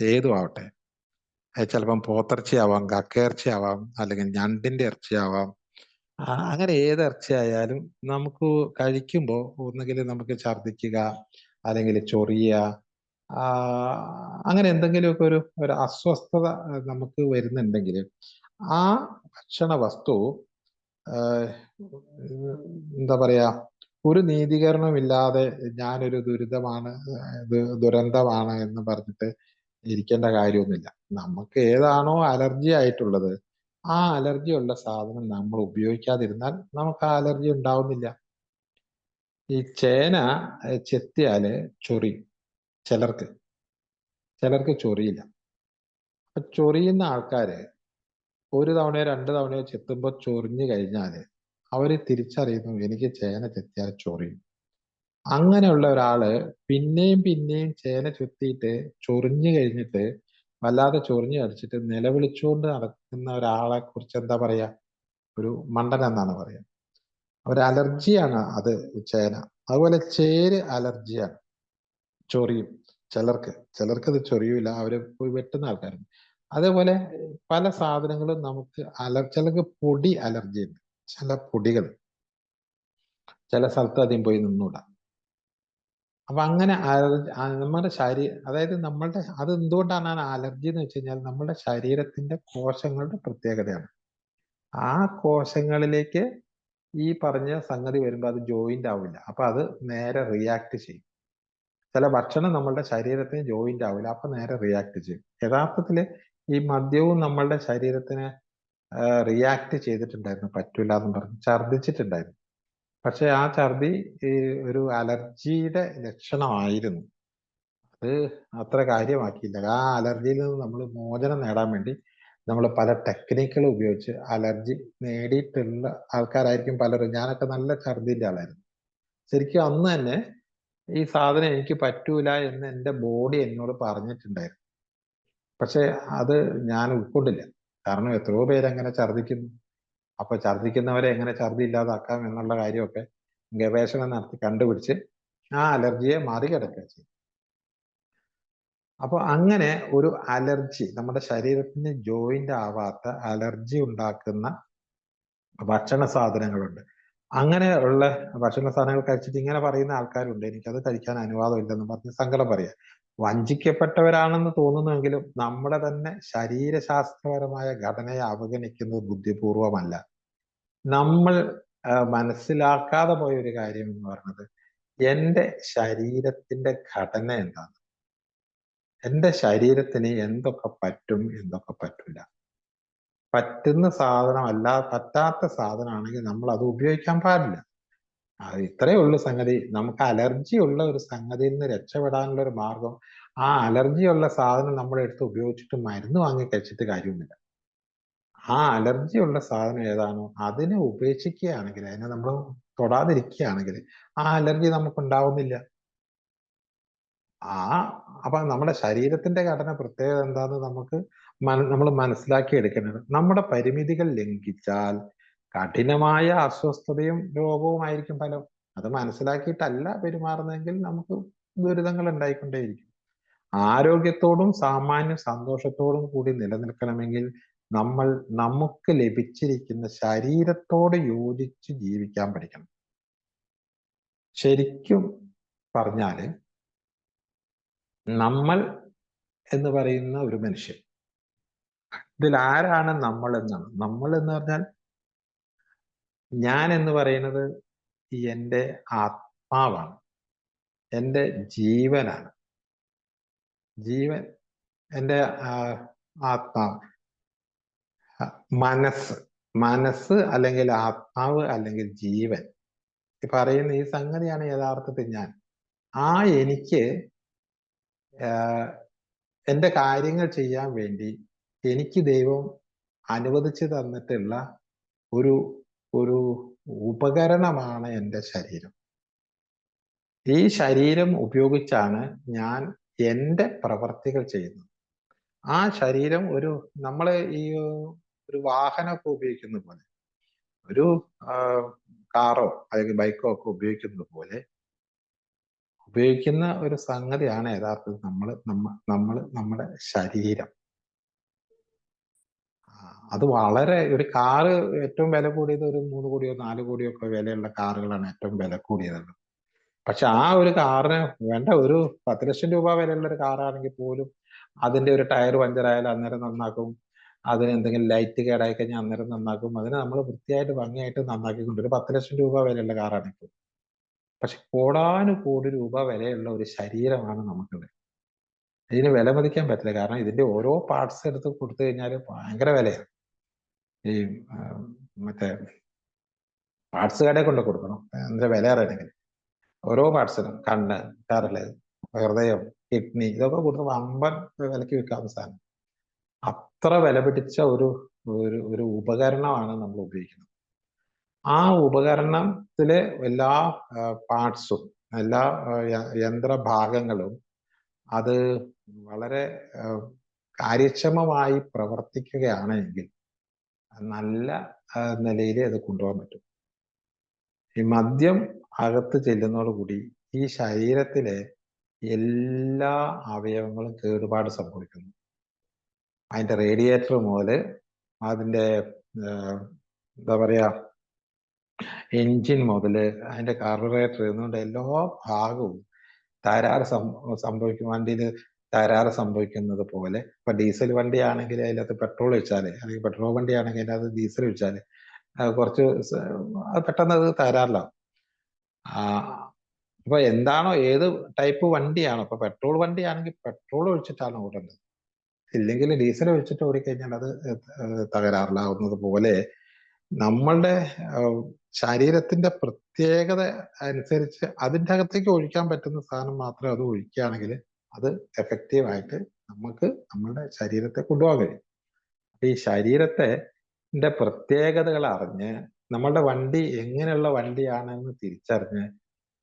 ഏതും ആവട്ടെ, ചിലപ്പം പോത്തിറച്ചി ആവാം, കക്കയിറച്ചി ആവാം, അല്ലെങ്കിൽ ഞണ്ടിന്റെ ഇറച്ചി ആവാം, അങ്ങനെ ഏത് ഇറച്ചി ആയാലും നമുക്ക് കഴിക്കുമ്പോൾ ഒന്നുകിൽ നമുക്ക് ഛർദ്ദിക്കുക, അല്ലെങ്കിൽ ചൊറിയുക, അങ്ങനെ എന്തെങ്കിലുമൊക്കെ ഒരു അസ്വസ്ഥത നമുക്ക് വരുന്നുണ്ടെങ്കിൽ ആ ഭക്ഷണ വസ്തു എന്താ പറയാ, ഒരു നീതീകരണമില്ലാതെ ഞാനൊരു ദുരന്തമാണ് എന്ന് പറഞ്ഞിട്ട് ഇരിക്കേണ്ട കാര്യമൊന്നുമില്ല. നമുക്ക് ഏതാണോ അലർജി ആയിട്ടുള്ളത് ആ അലർജി ഉള്ള സാധനം നമ്മൾ ഉപയോഗിക്കാതിരുന്നാൽ നമുക്ക് ആ അലർജി ഉണ്ടാവുന്നില്ല. ഈ ചേന ചെത്തിയാല് ചൊറിയും, ചിലർക്ക് ചൊറിയില്ല. അപ്പൊ ചൊറിയുന്ന ആൾക്കാര് ഒരു തവണയോ 2 തവണയോ ചെത്തുമ്പോൾ ചൊറിഞ്ഞു കഴിഞ്ഞാല് അവര് തിരിച്ചറിയുന്നു എനിക്ക് ചേന ചെത്തിയാൽ ചൊറിയും. അങ്ങനെയുള്ള ഒരാള് പിന്നെയും ചേന ചെത്തിയിട്ട് ചൊറിഞ്ഞു കഴിഞ്ഞിട്ട് വല്ലാതെ ചൊറിഞ്ഞു കടിച്ചിട്ട് നിലവിളിച്ചുകൊണ്ട് നടക്കുന്ന ഒരാളെ കുറിച്ച് എന്താ പറയാ? ഒരു മണ്ടൻ എന്നാണ് പറയാ. ഒരു അലർജിയാണ് അത് ചേന. അതുപോലെ ചേര് അലർജിയാണ്, ചൊറിയും ചിലർക്ക് ഇത് ചൊറിയൂല, അവര് പോയി വെട്ടുന്ന ആൾക്കാരുണ്ട്. അതേപോലെ പല സാധനങ്ങളും നമുക്ക് ചിലർക്ക് പൊടി അലർജി ഉണ്ട്. ചില പൊടികൾ ചില സ്ഥലത്ത് അധികം പോയി നിന്നൂടാ. അപ്പൊ അങ്ങനെ നമ്മുടെ അതായത് നമ്മളുടെ അത് എന്തുകൊണ്ടാണ് അലർജി എന്ന് വെച്ച് കഴിഞ്ഞാൽ നമ്മുടെ ശരീരത്തിന്റെ കോശങ്ങളുടെ പ്രത്യേകതയാണ്. ആ കോശങ്ങളിലേക്ക് ഈ പറഞ്ഞ സംഗതി വരുമ്പോൾ അത് ജോയിന്റ് ആവില്ല. അപ്പൊ അത് നേരെ റിയാക്ട് ചെയ്യും. ചില ഭക്ഷണം നമ്മളുടെ ശരീരത്തിന് ജോയിന്റ് ആവില്ല, അപ്പൊ നേരെ റിയാക്ട് ചെയ്യും. യഥാർത്ഥത്തില് ഈ മദ്യവും നമ്മളുടെ ശരീരത്തിന് റിയാക്ട് ചെയ്തിട്ടുണ്ടായിരുന്നു, പറ്റൂല എന്ന് പറഞ്ഞ് ഛർദിച്ചിട്ടുണ്ടായിരുന്നു. പക്ഷെ ആ ഛർദി ഈ ഒരു അലർജിയുടെ ലക്ഷണമായിരുന്നു. അത് അത്ര കാര്യമാക്കിയില്ല. ആ അലർജിയിൽ നിന്ന് നമ്മൾ മോചനം നേടാൻ വേണ്ടി നമ്മൾ പല ടെക്നിക്കുകൾ ഉപയോഗിച്ച് അലർജി നേടിയിട്ടുള്ള ആൾക്കാരായിരിക്കും പലരും. ഞാനൊക്കെ നല്ല ഛർദിന്റെ ആളായിരുന്നു. ശരിക്കും അന്ന് തന്നെ ഈ സാധനം എനിക്ക് പറ്റൂല എന്ന് എൻ്റെ ബോഡി എന്നോട് പറഞ്ഞിട്ടുണ്ടായിരുന്നു. പക്ഷെ അത് ഞാൻ ഉൾക്കൊണ്ടില്ല. കാരണം എത്രയോ പേര് അങ്ങനെ ഛർദിക്കുന്നു. അപ്പൊ ഛർദിക്കുന്നവരെ എങ്ങനെ ഛർദി ഇല്ലാതാക്കാം എന്നുള്ള കാര്യമൊക്കെ ഗവേഷണം നടത്തി കണ്ടുപിടിച്ച് ആ അലർജിയെ മറികടക്കുക ചെയ്യും. അപ്പൊ അങ്ങനെ ഒരു അലർജി, നമ്മുടെ ശരീരത്തിന് ജോയിന്റ് ആവാത്ത അലർജി ഉണ്ടാക്കുന്ന ഭക്ഷണ സാധനങ്ങളുണ്ട്. അങ്ങനെയുള്ള ഭക്ഷണ സാധനങ്ങൾ കഴിച്ചിട്ട് ഇങ്ങനെ പറയുന്ന ആൾക്കാരുണ്ട്, എനിക്കത് കഴിക്കാൻ അനുവാദം ഇല്ലെന്ന് പറഞ്ഞ് സങ്കടം പറയാ. വഞ്ചിക്കപ്പെട്ടവരാണെന്ന് തോന്നുന്നുവെങ്കിലും നമ്മുടെ തന്നെ ശരീരശാസ്ത്രപരമായ ഘടനയെ അവഗണിക്കുന്നത് ബുദ്ധിപൂർവമല്ല. നമ്മൾ മനസ്സിലാക്കാതെ പോയ ഒരു കാര്യം എന്ന് പറയുന്നത്, എൻ്റെ ശരീരത്തിന്റെ ഘടന എന്താണ്, എൻ്റെ ശരീരത്തിന് എന്തൊക്കെ പറ്റും എന്തൊക്കെ പറ്റില്ല. പറ്റുന്ന സാധനമല്ല, പറ്റാത്ത സാധനമാണെങ്കിൽ നമ്മൾ അത് ഉപയോഗിക്കാൻ പാടില്ല. അത് ഇത്രയേ ഉള്ളൂ സംഗതി. നമുക്ക് അലർജി ഉള്ള ഒരു സംഗതിയിൽ നിന്ന് രക്ഷപ്പെടാനുള്ള ഒരു മാർഗം, ആ അലർജി ഉള്ള സാധനം നമ്മൾ എടുത്ത് ഉപയോഗിച്ചിട്ട് മരുന്ന് വാങ്ങി കഴിച്ചിട്ട് കാര്യമൊന്നുമില്ല. ആ അലർജി ഉള്ള സാധനം ഏതാണോ അതിനെ ഉപേക്ഷിക്കുകയാണെങ്കിൽ, അതിനെ നമ്മൾ തൊടാതിരിക്കുകയാണെങ്കിൽ ആ അലർജി നമുക്ക് ഉണ്ടാവുന്നില്ല. അപ്പൊ നമ്മുടെ ശരീരത്തിന്റെ ഘടന പ്രത്യേകത എന്താന്ന് നമുക്ക് നമ്മൾ മനസ്സിലാക്കി എടുക്കേണ്ടത്. നമ്മുടെ പരിമിതികൾ ലംഘിച്ചാൽ കഠിനമായ അസ്വസ്ഥതയും രോഗവുമായിരിക്കും ഫലം. അത് മനസ്സിലാക്കിയിട്ടല്ല പെരുമാറുന്നതെങ്കിൽ നമുക്ക് ദുരിതങ്ങൾ ഉണ്ടായിക്കൊണ്ടേയിരിക്കും. ആരോഗ്യത്തോടും സാമാന്യ സന്തോഷത്തോടും കൂടി നിലനിൽക്കണമെങ്കിൽ നമ്മൾ നമുക്ക് ലഭിച്ചിരിക്കുന്ന ശരീരത്തോട് യോജിച്ച് ജീവിക്കാൻ പഠിക്കണം. ശരിക്കും പറഞ്ഞാല് നമ്മൾ എന്ന് പറയുന്ന ഒരു മനുഷ്യൻ, ഇതിൽ ആരാണ് നമ്മൾ എന്നാണ്. നമ്മൾ എന്ന് പറഞ്ഞാൽ ഞാൻ എന്ന് പറയുന്നത് എൻ്റെ ആത്മാവാണ്, എൻ്റെ ജീവനാണ്. ജീവൻ, എൻ്റെ ആത്മാവ്, മനസ്സ് അല്ലെങ്കിൽ ആത്മാവ് അല്ലെങ്കിൽ ജീവൻ, ഈ പറയുന്ന ഈ സംഗതിയാണ് യഥാർത്ഥത്തിൽ ഞാൻ. ആ എനിക്ക് എൻ്റെ കാര്യങ്ങൾ ചെയ്യാൻ വേണ്ടി എനിക്ക് ദൈവം അനുവദിച്ചു തന്നിട്ടുള്ള ഒരു ഒരു ഉപകരണമാണ് എൻ്റെ ശരീരം. ഈ ശരീരം ഉപയോഗിച്ചാണ് ഞാൻ എൻ്റെ പ്രവർത്തികൾ ചെയ്യുന്നത്. ആ ശരീരം നമ്മള് ഈ ഒരു വാഹനമൊക്കെ ഉപയോഗിക്കുന്ന പോലെ, ഒരു കാറോ അല്ലെങ്കിൽ ബൈക്കോ ഒക്കെ ഉപയോഗിക്കുന്നത് പോലെ ഉപയോഗിക്കുന്ന ഒരു സംഗതിയാണ് യഥാർത്ഥത്തിൽ നമ്മുടെ ശരീരം. അത് വളരെ, ഒരു കാറ് ഏറ്റവും വില കൂടിയത് ഒരു 3 കോടിയോ 4 കോടിയോ ഒക്കെ വിലയുള്ള കാറുകളാണ് ഏറ്റവും വില കൂടിയത്. പക്ഷെ ആ ഒരു കാറിന് വേണ്ട ഒരു 10 ലക്ഷം രൂപ വിലയുള്ള ഒരു കാറാണെങ്കിൽ പോലും അതിന്റെ ഒരു ടയർ പഞ്ചറായാലും അന്നേരം നന്നാക്കും, അതിന് എന്തെങ്കിലും ലൈറ്റ് കേടായി കഴിഞ്ഞാൽ അന്നേരം നന്നാക്കും. അതിനെ നമ്മൾ വൃത്തിയായിട്ട് ഭംഗിയായിട്ട് നന്നാക്കിക്കൊണ്ട് ഒരു 10 ലക്ഷം രൂപ വിലയുള്ള കാറാണിപ്പോൾ. പക്ഷെ കോടാനുകോടി രൂപ വിലയുള്ള ഒരു ശരീരമാണ് നമുക്കുള്ളത്. ഇതിന് വില മതിക്കാൻ പറ്റില്ല. കാരണം ഇതിന്റെ ഓരോ പാർട്സ് എടുത്ത് കൊടുത്തു കഴിഞ്ഞാൽ ഭയങ്കര വിലയാണ്. ഈ മറ്റേ പാർട്സ് കടയിൽ കൊണ്ട് കൊടുക്കണം അതിന്റെ വില അറിയണമെങ്കിൽ. ഓരോ പാർട്സിനും, കണ്ണ്, കരള്, ഹൃദയം, കിഡ്നി, ഇതൊക്കെ കൊടുത്ത് വമ്പൻ വിലക്ക് വിൽക്കാവുന്ന സാധനം. അത്ര വില പിടിച്ച ഒരു ഉപകരണമാണ് നമ്മൾ ഉപയോഗിക്കുന്നത്. ആ ഉപകരണത്തിലെ എല്ലാ പാർട്സും, എല്ലാ യന്ത്രഭാഗങ്ങളും അത് വളരെ കാര്യക്ഷമമായി പ്രവർത്തിക്കുകയാണെങ്കിൽ നല്ല നിലയിൽ അത് കൊണ്ടുപോകാൻ പറ്റും. ഈ മദ്യം അകത്ത് ചെല്ലുന്നതോടുകൂടി ഈ ശരീരത്തിലെ എല്ലാ അവയവങ്ങളും കേടുപാട് സംഭവിക്കുന്നു. അതിന്റെ റേഡിയേറ്റർ മുതല് അതിന്റെ എന്താ പറയാ എൻജിൻ മുതല് അതിന്റെ കാർബറേറ്റർ എന്നുകൊണ്ട് എല്ലാ ഭാഗവും തകരാറ് സംഭവിക്കും. വണ്ടിയിൽ തകരാറ് സംഭവിക്കുന്നത് പോലെ ഇപ്പൊ ഡീസൽ വണ്ടിയാണെങ്കിൽ അതിനകത്ത് പെട്രോൾ ഒഴിച്ചാല്, അല്ലെങ്കിൽ പെട്രോൾ വണ്ടിയാണെങ്കിൽ അതിനകത്ത് ഡീസൽ ഒഴിച്ചാല് കുറച്ച് പെട്ടെന്ന് അത് തകരാറിലാവും. അപ്പൊ എന്താണോ, ഏത് ടൈപ്പ് വണ്ടിയാണോ, ഇപ്പൊ പെട്രോൾ വണ്ടിയാണെങ്കിൽ പെട്രോൾ ഒഴിച്ചിട്ടാണ് ഓടേണ്ടത്, ഇല്ലെങ്കിൽ ഡീസൽ ഒഴിച്ചിട്ട് ഓടിക്കഴിഞ്ഞാൽ അത് തകരാറിലാവുന്നത് പോലെ നമ്മളുടെ ശരീരത്തിന്റെ പ്രത്യേകത അനുസരിച്ച് അതിൻ്റെ അകത്തേക്ക് ഒഴിക്കാൻ പറ്റുന്ന സാധനം മാത്രം അത് ഒഴിക്കുകയാണെങ്കിൽ അത് എഫക്റ്റീവായിട്ട് നമുക്ക് നമ്മളുടെ ശരീരത്തെ കൊണ്ടുപോകാൻ കഴിയും. അപ്പൊ ഈ ശരീരത്തെ പ്രത്യേകതകൾ അറിഞ്ഞ് നമ്മളുടെ വണ്ടി എങ്ങനെയുള്ള വണ്ടിയാണെന്ന് തിരിച്ചറിഞ്ഞ്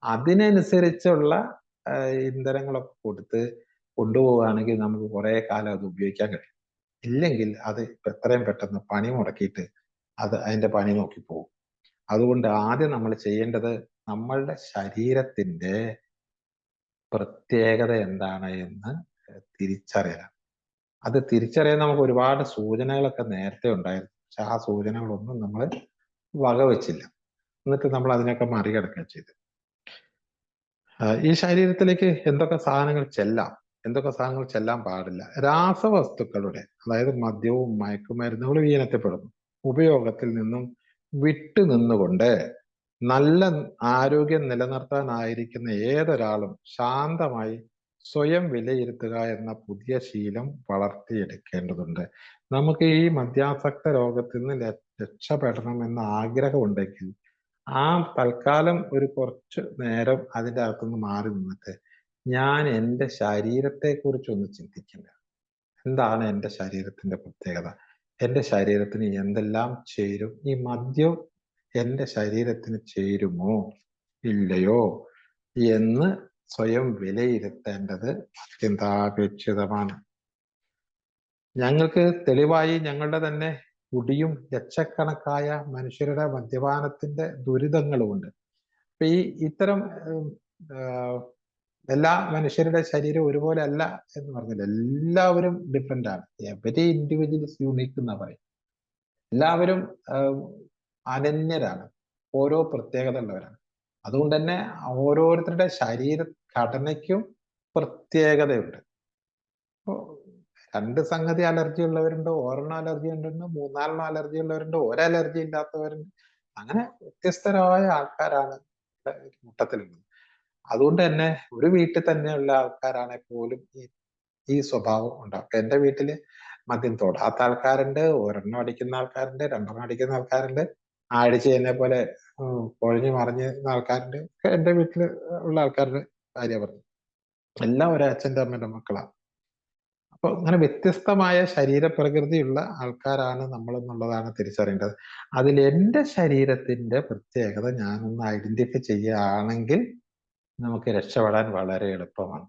അതിനനുസരിച്ചുള്ള ഇന്ധനങ്ങളൊക്കെ കൊടുത്ത് കൊണ്ടുപോവുകയാണെങ്കിൽ നമുക്ക് കുറെ കാലം അത് ഉപയോഗിക്കാൻ കഴിയും. ഇല്ലെങ്കിൽ അത് എത്രയും പെട്ടെന്ന് പണി മുടക്കിയിട്ട് അത് അതിന്റെ പണി നോക്കി പോകും. അതുകൊണ്ട് ആദ്യം നമ്മൾ ചെയ്യേണ്ടത് നമ്മളുടെ ശരീരത്തിന്റെ പ്രത്യേകത എന്താണ് എന്ന് തിരിച്ചറിയണം. അത് തിരിച്ചറിയാൻ നമുക്ക് ഒരുപാട് സൂചനകളൊക്കെ നേരത്തെ ഉണ്ടായിരുന്നു, പക്ഷെ ആ സൂചനകളൊന്നും നമ്മൾ വകവെച്ചില്ല. എന്നിട്ട് നമ്മൾ അതിനൊക്കെ മറികടക്കുക ചെയ്തു. ഈ ശരീരത്തിലേക്ക് എന്തൊക്കെ സാധനങ്ങൾ ചെല്ലാം, എന്തൊക്കെ സാധനങ്ങൾ ചെല്ലാൻ പാടില്ല? രാസവസ്തുക്കളുടെ, അതായത് മദ്യവും മയക്കുമരുന്നുകളും ഈ ഇനത്തിൽപ്പെടുന്നു. ഉപയോഗത്തിൽ നിന്നും വിട്ടു നിന്നുകൊണ്ട് നല്ല ആരോഗ്യം നിലനിർത്താനായിരിക്കുന്ന ഏതൊരാളും ശാന്തമായി സ്വയം വിലയിരുത്തുക എന്ന പുതിയ ശീലം വളർത്തിയെടുക്കേണ്ടതുണ്ട്. നമുക്ക് ഈ മദ്യാസക്ത രോഗത്തിൽ നിന്ന് രക്ഷപ്പെടണം എന്ന ആഗ്രഹമുണ്ടെങ്കിൽ ആ തൽക്കാലം ഒരു കുറച്ച് നേരം അതിൻ്റെ അകത്തുനിന്ന് മാറി നിന്നിട്ട് ഞാൻ എൻ്റെ ശരീരത്തെ കുറിച്ചൊന്ന് ചിന്തിക്കില്ല. എന്താണ് എൻ്റെ ശരീരത്തിന്റെ പ്രത്യേകത? എൻ്റെ ശരീരത്തിന് എന്തെല്ലാം ചേരും? ഈ മദ്യം എൻ്റെ ശരീരത്തിന് ചേരുമോ ഇല്ലയോ എന്ന് സ്വയം വിലയിരുത്തേണ്ടത് അത്യന്താപേക്ഷിതമാണ്. ഞങ്ങൾക്ക് തെളിവായി ഞങ്ങളുടെ തന്നെ കുടിയും ലക്ഷക്കണക്കായ മനുഷ്യരുടെ മദ്യപാനത്തിന്റെ ദുരിതങ്ങളുമുണ്ട്. അപ്പൊ ഇത്തരം എല്ലാ മനുഷ്യരുടെ ശരീരം ഒരുപോലെ അല്ല എന്ന് പറഞ്ഞില്ല, എല്ലാവരും ഡിഫറെന്റ് ആണ്. എവരി ഇൻഡിവിജ്വൽ ഇസ് യൂണിക് എന്നാ പറയും. എല്ലാവരും അനന്യരാണ്, ഓരോ പ്രത്യേകത ഉള്ളവരാണ്. അതുകൊണ്ട് തന്നെ ഓരോരുത്തരുടെ ശരീര ഘടനയ്ക്കും പ്രത്യേകതയുണ്ട്. ഇപ്പോ രണ്ട് സംഗതി അലർജി ഉള്ളവരുണ്ട്, ഒരെണ്ണം അലർജി ഉണ്ടെന്ന്, മൂന്നാലെണ്ണം അലർജി ഉള്ളവരുണ്ട്, ഒരലർജി ഇല്ലാത്തവരുണ്ട്. അങ്ങനെ വ്യത്യസ്തരായ ആൾക്കാരാണ് കൂട്ടത്തിലുള്ളത്. അതുകൊണ്ട് തന്നെ ഒരു വീട്ടിൽ തന്നെയുള്ള ആൾക്കാരാണെങ്കിൽ പോലും ഈ സ്വഭാവം ഉണ്ടാവും. എന്റെ വീട്ടില് മദ്യം തൊടാത്ത ആൾക്കാരുണ്ട്, ഒരെണ്ണം അടിക്കുന്ന ആൾക്കാരുണ്ട്, രണ്ടെണ്ണം അടിക്കുന്ന ആൾക്കാരുണ്ട്, അടിച്ച് എന്നെ പോലെ കൊഴഞ്ഞു മറിഞ്ഞ ആൾക്കാരുണ്ട്. എന്റെ വീട്ടില് ഉള്ള ആൾക്കാരുടെ കാര്യം പറഞ്ഞു. എല്ലാം ഒരു അച്ഛൻ്റെ അമ്മയുടെ മക്കളാണ്. അപ്പൊ അങ്ങനെ വ്യത്യസ്തമായ ശരീരപ്രകൃതിയുള്ള ആൾക്കാരാണ് നമ്മൾ എന്നുള്ളതാണ് തിരിച്ചറിയേണ്ടത്. അതിൽ എൻ്റെ ശരീരത്തിന്റെ പ്രത്യേകത ഞാനൊന്ന് ഐഡന്റിഫൈ ചെയ്യുകയാണെങ്കിൽ നമുക്ക് രക്ഷപ്പെടാൻ വളരെ എളുപ്പമാണ്.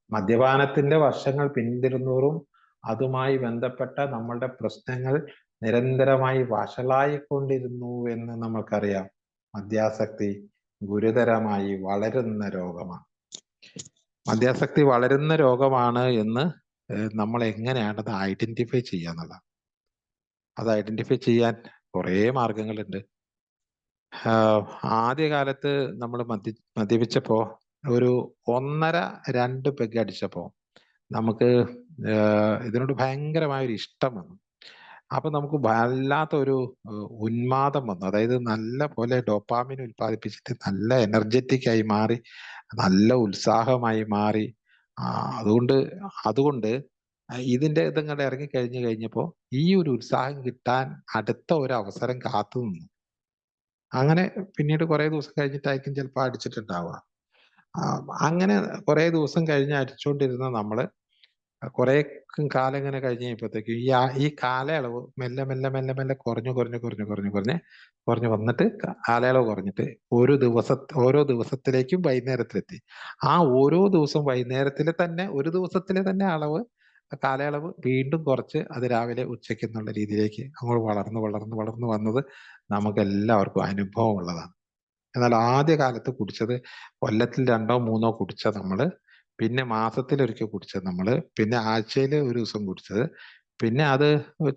മദ്യപാനത്തിന്റെ വർഷങ്ങൾ പിന്തിരുന്നോറും അതുമായി ബന്ധപ്പെട്ട നമ്മളുടെ പ്രശ്നങ്ങൾ നിരന്തരമായി വഷളായിക്കൊണ്ടിരുന്നു എന്ന് നമുക്കറിയാം. മദ്യാസക്തി ഗുരുതരമായി വളരുന്ന രോഗമാണ്. മദ്യാസക്തി വളരുന്ന രോഗമാണ് എന്ന് നമ്മൾ എങ്ങനെയാണ് അത് ഐഡന്റിഫൈ ചെയ്യാന്നുള്ളത്. അത് ഐഡന്റിഫൈ ചെയ്യാൻ കുറേ മാർഗങ്ങളുണ്ട്. ആദ്യകാലത്ത് നമ്മൾ മദ്യപിച്ചപ്പോ ഒരു 1.5-2 പെഗ് അടിച്ചപ്പോ നമുക്ക് ഇതിനോട് ഭയങ്കരമായ ഒരു ഇഷ്ടം വന്നു. അപ്പൊ നമുക്ക് വല്ലാത്ത ഒരു ഉന്മാദം വന്നു. അതായത് നല്ല പോലെ ഡോപ്പാമിൻ ഉൽപ്പാദിപ്പിച്ചിട്ട് നല്ല എനർജറ്റിക് ആയി മാറി, നല്ല ഉത്സാഹമായി മാറി. അതുകൊണ്ട് ഇതിന്റെ ഇതങ്ങോട്ട് ഇറങ്ങി കഴിഞ്ഞപ്പോ ഈ ഒരു ഉത്സാഹം കിട്ടാൻ അടുത്ത ഒരു അവസരം കാത്തു നിന്നു. അങ്ങനെ പിന്നീട് കുറെ ദിവസം കഴിഞ്ഞിട്ടായിരിക്കും ചിലപ്പോൾ അടിച്ചിട്ടുണ്ടാവുക. അങ്ങനെ കുറെ ദിവസം കഴിഞ്ഞ് അടിച്ചുകൊണ്ടിരുന്ന നമ്മള് കുറെ കാലം ഇങ്ങനെ കഴിഞ്ഞ് കഴിയുമ്പോഴത്തേക്കും ഈ കാലയളവ് മെല്ലെ മെല്ലെ മെല്ലെ മെല്ലെ കുറഞ്ഞു വന്നിട്ട് കാലയളവ് കുറഞ്ഞിട്ട് ഓരോ ദിവസത്തിലേക്കും വൈകുന്നേരത്തിലെത്തി. ആ ഓരോ ദിവസം വൈകുന്നേരത്തിൽ തന്നെ ഒരു ദിവസത്തിലെ തന്നെ അളവ് കാലയളവ് വീണ്ടും കുറച്ച് അത് രാവിലെ ഉച്ചയ്ക്ക് എന്നുള്ള രീതിയിലേക്ക് അങ്ങോട്ട് വളർന്ന് വന്നത് നമുക്കെല്ലാവർക്കും അനുഭവമുള്ളതാണ്. എന്നാൽ ആദ്യ കാലത്ത് കുടിച്ചത് കൊല്ലത്തിൽ 2ഓ 3ഓ കുടിച്ച നമ്മള്, പിന്നെ മാസത്തിലൊരിക്കൽ കുടിച്ചത് നമ്മള്, പിന്നെ ആഴ്ചയിൽ ഒരു ദിവസം കുടിച്ചത്, പിന്നെ അത്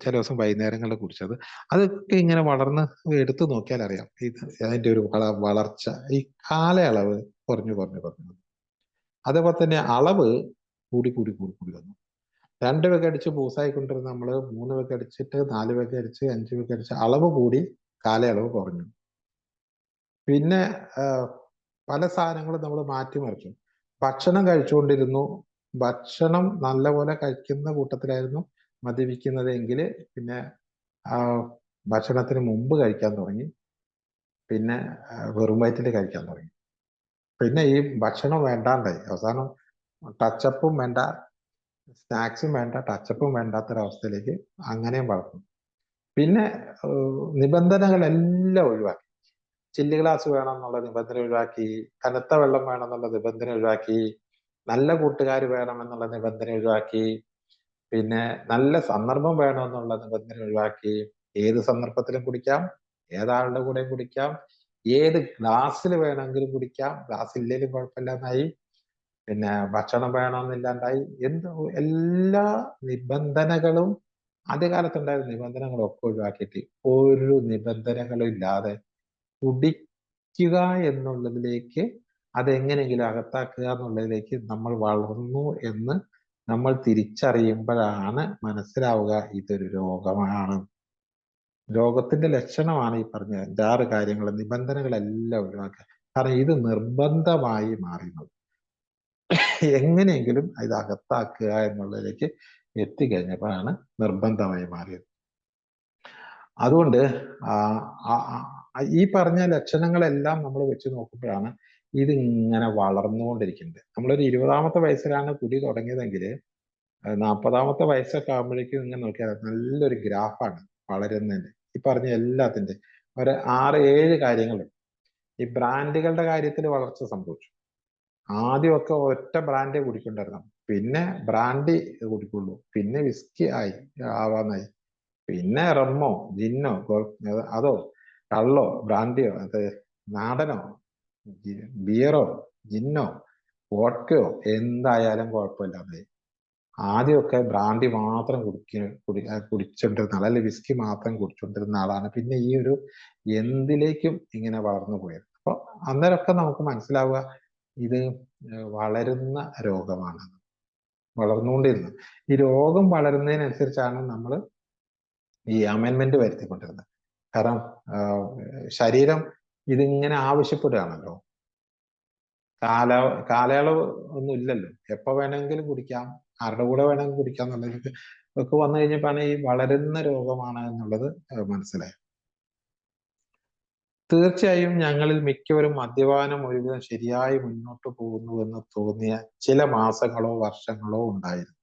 ചില ദിവസം വൈകുന്നേരങ്ങളിൽ കുടിച്ചത്, അതൊക്കെ ഇങ്ങനെ വളർന്ന് എടുത്തു നോക്കിയാൽ അറിയാം ഇത് അതിന്റെ ഒരു വളർച്ച ഈ കാലയളവ് കുറഞ്ഞു വന്നു. അതേപോലെ തന്നെ അളവ് കൂടി വന്നു. 2 വെഗ് അടിച്ച് പൂസായിക്കൊണ്ടിരുന്ന നമ്മള് 3 വെഗ് അടിച്ചിട്ട് 4 വെഗ് അടിച്ച് 5 വെഗ് അടിച്ച് അളവ് കൂടി, കാലയളവ് കുറഞ്ഞു. പിന്നെ പല സാധനങ്ങളും നമ്മൾ മാറ്റിമറിച്ചു. ഭക്ഷണം കഴിച്ചുകൊണ്ടിരുന്നു. ഭക്ഷണം നല്ലപോലെ കഴിക്കുന്ന കൂട്ടത്തിലായിരുന്നു മദ്യപിക്കുന്നതെങ്കിൽ പിന്നെ ഭക്ഷണത്തിന് മുമ്പ് കഴിക്കാൻ തുടങ്ങി. പിന്നെ വെറും വയറ്റിൽ കഴിക്കാൻ തുടങ്ങി. പിന്നെ ഈ ഭക്ഷണം വേണ്ടാണ്ടായി. അവസാനം ടച്ചപ്പും വേണ്ട, സ്നാക്സും വേണ്ട, ടച്ചപ്പും വേണ്ടാത്തൊരവസ്ഥയിലേക്ക് അങ്ങനെയും വളർന്നു. പിന്നെ നിബന്ധനകളെല്ലാം ഒഴിവാക്കി. ചില്ല് ഗ്ലാസ് വേണം എന്നുള്ള നിബന്ധന ഒഴിവാക്കി, കനത്ത വെള്ളം വേണം എന്നുള്ള നിബന്ധന ഒഴിവാക്കി, നല്ല കൂട്ടുകാർ വേണം എന്നുള്ള നിബന്ധന ഒഴിവാക്കി, പിന്നെ നല്ല സന്ദർഭം വേണം എന്നുള്ള നിബന്ധന ഒഴിവാക്കി. ഏത് സന്ദർഭത്തിലും കുടിക്കാം, ഏതാളുടെ കൂടെയും കുടിക്കാം, ഏത് ഗ്ലാസ്സിൽ വേണമെങ്കിലും കുടിക്കാം, ഗ്ലാസ് ഇല്ലെങ്കിലും കുഴപ്പമില്ലെന്നായി. പിന്നെ ഭക്ഷണം വേണമെന്നില്ലാണ്ടായി. എല്ലാ നിബന്ധനകളും ആദ്യകാലത്തുണ്ടായിരുന്ന നിബന്ധനകളൊക്കെ ഒഴിവാക്കിയിട്ട് ഒരു നിബന്ധനകളും ഇല്ലാതെ കുടിക്കുക എന്നുള്ളതിലേക്ക്, അതെങ്ങനെയെങ്കിലും അകത്താക്കുക എന്നുള്ളതിലേക്ക് നമ്മൾ വളർന്നു എന്ന് നമ്മൾ തിരിച്ചറിയുമ്പോഴാണ് മനസ്സിലാവുക ഇതൊരു രോഗമാണ്. രോഗത്തിന്റെ ലക്ഷണമാണ് ഈ പറഞ്ഞ 5-6 കാര്യങ്ങൾ, നിബന്ധനകളെല്ലാം ഒഴിവാക്കുക. കാരണം ഇത് നിർബന്ധമായി മാറുന്നത്. എങ്ങനെയെങ്കിലും ഇത് അകത്താക്കുക എന്നുള്ളതിലേക്ക് എത്തിക്കഴിഞ്ഞപ്പോഴാണ് നിർബന്ധമായി മാറിയത്. അതുകൊണ്ട് ഈ പറഞ്ഞ ലക്ഷണങ്ങളെല്ലാം നമ്മൾ വെച്ച് നോക്കുമ്പോഴാണ് ഇതിങ്ങനെ വളർന്നുകൊണ്ടിരിക്കുന്നത്. നമ്മളൊരു 20-ാമത്തെ വയസ്സിലാണ് കുടി തുടങ്ങിയതെങ്കിൽ 40-ാമത്തെ വയസ്സൊക്കെ ആകുമ്പോഴേക്കും ഇങ്ങനെ നോക്കിയാൽ നല്ലൊരു ഗ്രാഫാണ് വളരുന്നതിന്റെ. ഈ പറഞ്ഞ എല്ലാത്തിന്റെ ഒരു 6-7 കാര്യങ്ങൾ. ഈ ബ്രാൻഡുകളുടെ കാര്യത്തിൽ വളർച്ച സംഭവിച്ചു. ആദ്യമൊക്കെ ഒറ്റ ബ്രാൻഡേ കുടിക്കണ്ടായിരുന്നു. പിന്നെ ബ്രാൻഡി കുടിക്കുള്ളൂ, പിന്നെ വിസ്കി ആവാന്നായി, പിന്നെ റമ്മോ ജിന്നോ അതോ കള്ളോ ബ്രാൻഡിയോ നാടനോ ബിയറോ ജിന്നോ വോഡ്കയോ എന്തായാലും കുഴപ്പമില്ലാതായി. ആദ്യമൊക്കെ ബ്രാൻഡി മാത്രം കുടിച്ചോണ്ടിരുന്ന ആൾ, അല്ലെങ്കിൽ വിസ്കി മാത്രം കുടിച്ചോണ്ടിരുന്ന ആളാണ് പിന്നെ ഈ ഒരു എന്തിലേക്കും ഇങ്ങനെ വളർന്നു പോയത്. അപ്പൊ അന്നേരമൊക്കെ നമുക്ക് മനസ്സിലാവുക ഇത് വളരുന്ന രോഗമാണ്, വളർന്നുകൊണ്ടിരുന്നു. ഈ രോഗം വളരുന്നതിനനുസരിച്ചാണ് നമ്മൾ ഈ അമെൻമെന്റ് വരുത്തിക്കൊണ്ടിരുന്നത്. കാരണം ശരീരം ഇതിങ്ങനെ ആവശ്യപ്പെടുകയാണല്ലോ. കാലയളവ് ഒന്നും ഇല്ലല്ലോ, എപ്പോ വേണമെങ്കിലും കുടിക്കാം, ആരുടെ കൂടെ വേണമെങ്കിലും കുടിക്കാം എന്നുള്ളത് ഒക്കെ വന്നു കഴിഞ്ഞപ്പോഴാണ് ഈ വളരുന്ന രോഗമാണ് എന്നുള്ളത് മനസ്സിലായത്. തീർച്ചയായും ഞങ്ങളിൽ മിക്കവരും മദ്യപാനം ഒരുവിധം ശരിയായി മുന്നോട്ട് പോകുന്നുവെന്ന് തോന്നിയ ചില മാസങ്ങളോ വർഷങ്ങളോ ഉണ്ടായിരുന്നു.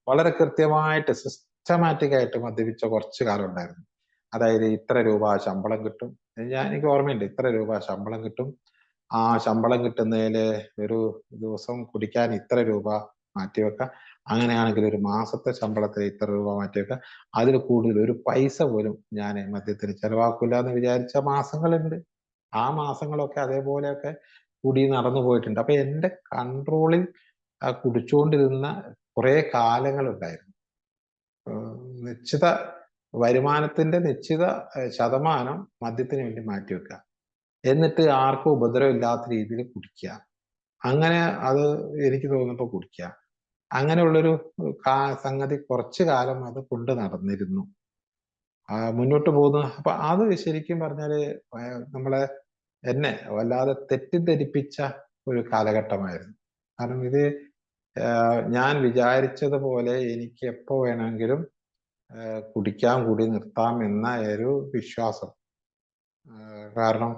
വളരെ കൃത്യമായിട്ട് സിസ്റ്റമാറ്റിക് ആയിട്ട് മദ്യപിച്ച കുറച്ചു കാലം ഉണ്ടായിരുന്നു. അതായത് ഇത്ര രൂപ ശമ്പളം കിട്ടും, എനിക്ക് ഓർമ്മയുണ്ട്, ഇത്ര രൂപ ശമ്പളം കിട്ടും, ആ ശമ്പളം കിട്ടുന്നതില് ഒരു ദിവസം കുടിക്കാൻ ഇത്ര രൂപ മാറ്റിവെക്കാം, അങ്ങനെയാണെങ്കിൽ ഒരു മാസത്തെ ശമ്പളത്തിൽ ഇത്ര രൂപ മാറ്റിവെക്കാം, അതിൽ കൂടുതൽ ഒരു പൈസ പോലും ഞാൻ മദ്യത്തിന് ചെലവാക്കില്ല എന്ന് വിചാരിച്ച മാസങ്ങളുണ്ട്. ആ മാസങ്ങളൊക്കെ അതേപോലെയൊക്കെ കുടി നടന്നു പോയിട്ടുണ്ട്. അപ്പൊ എന്റെ കൺട്രോളിൽ കുടിച്ചുകൊണ്ടിരുന്ന കുറെ കാലങ്ങളുണ്ടായിരുന്നു. നിശ്ചിത വരുമാനത്തിന്റെ നിശ്ചിത ശതമാനം മദ്യത്തിന് വേണ്ടി മാറ്റിവെക്കുക, എന്നിട്ട് ആർക്കും ഉപദ്രവം ഇല്ലാത്ത രീതിയിൽ കുടിക്കുക. അങ്ങനെ അത് എനിക്ക് തോന്നുമ്പോ കുടിക്കുക. അങ്ങനെയുള്ളൊരു സംഗതി കുറച്ചു കാലം അത് കൊണ്ട് നടന്നിരുന്നു, മുന്നോട്ട് പോകുന്നു. അപ്പൊ അത് ശരിക്കും പറഞ്ഞാല് എന്നെ വല്ലാതെ തെറ്റിദ്ധരിപ്പിച്ച ഒരു കാലഘട്ടമായിരുന്നു. കാരണം ഇത് ഞാൻ വിചാരിച്ചതുപോലെ എനിക്ക് എപ്പോ വേണമെങ്കിലും കുടി നിർത്താം എന്ന ഒരു വിശ്വാസം. കാരണം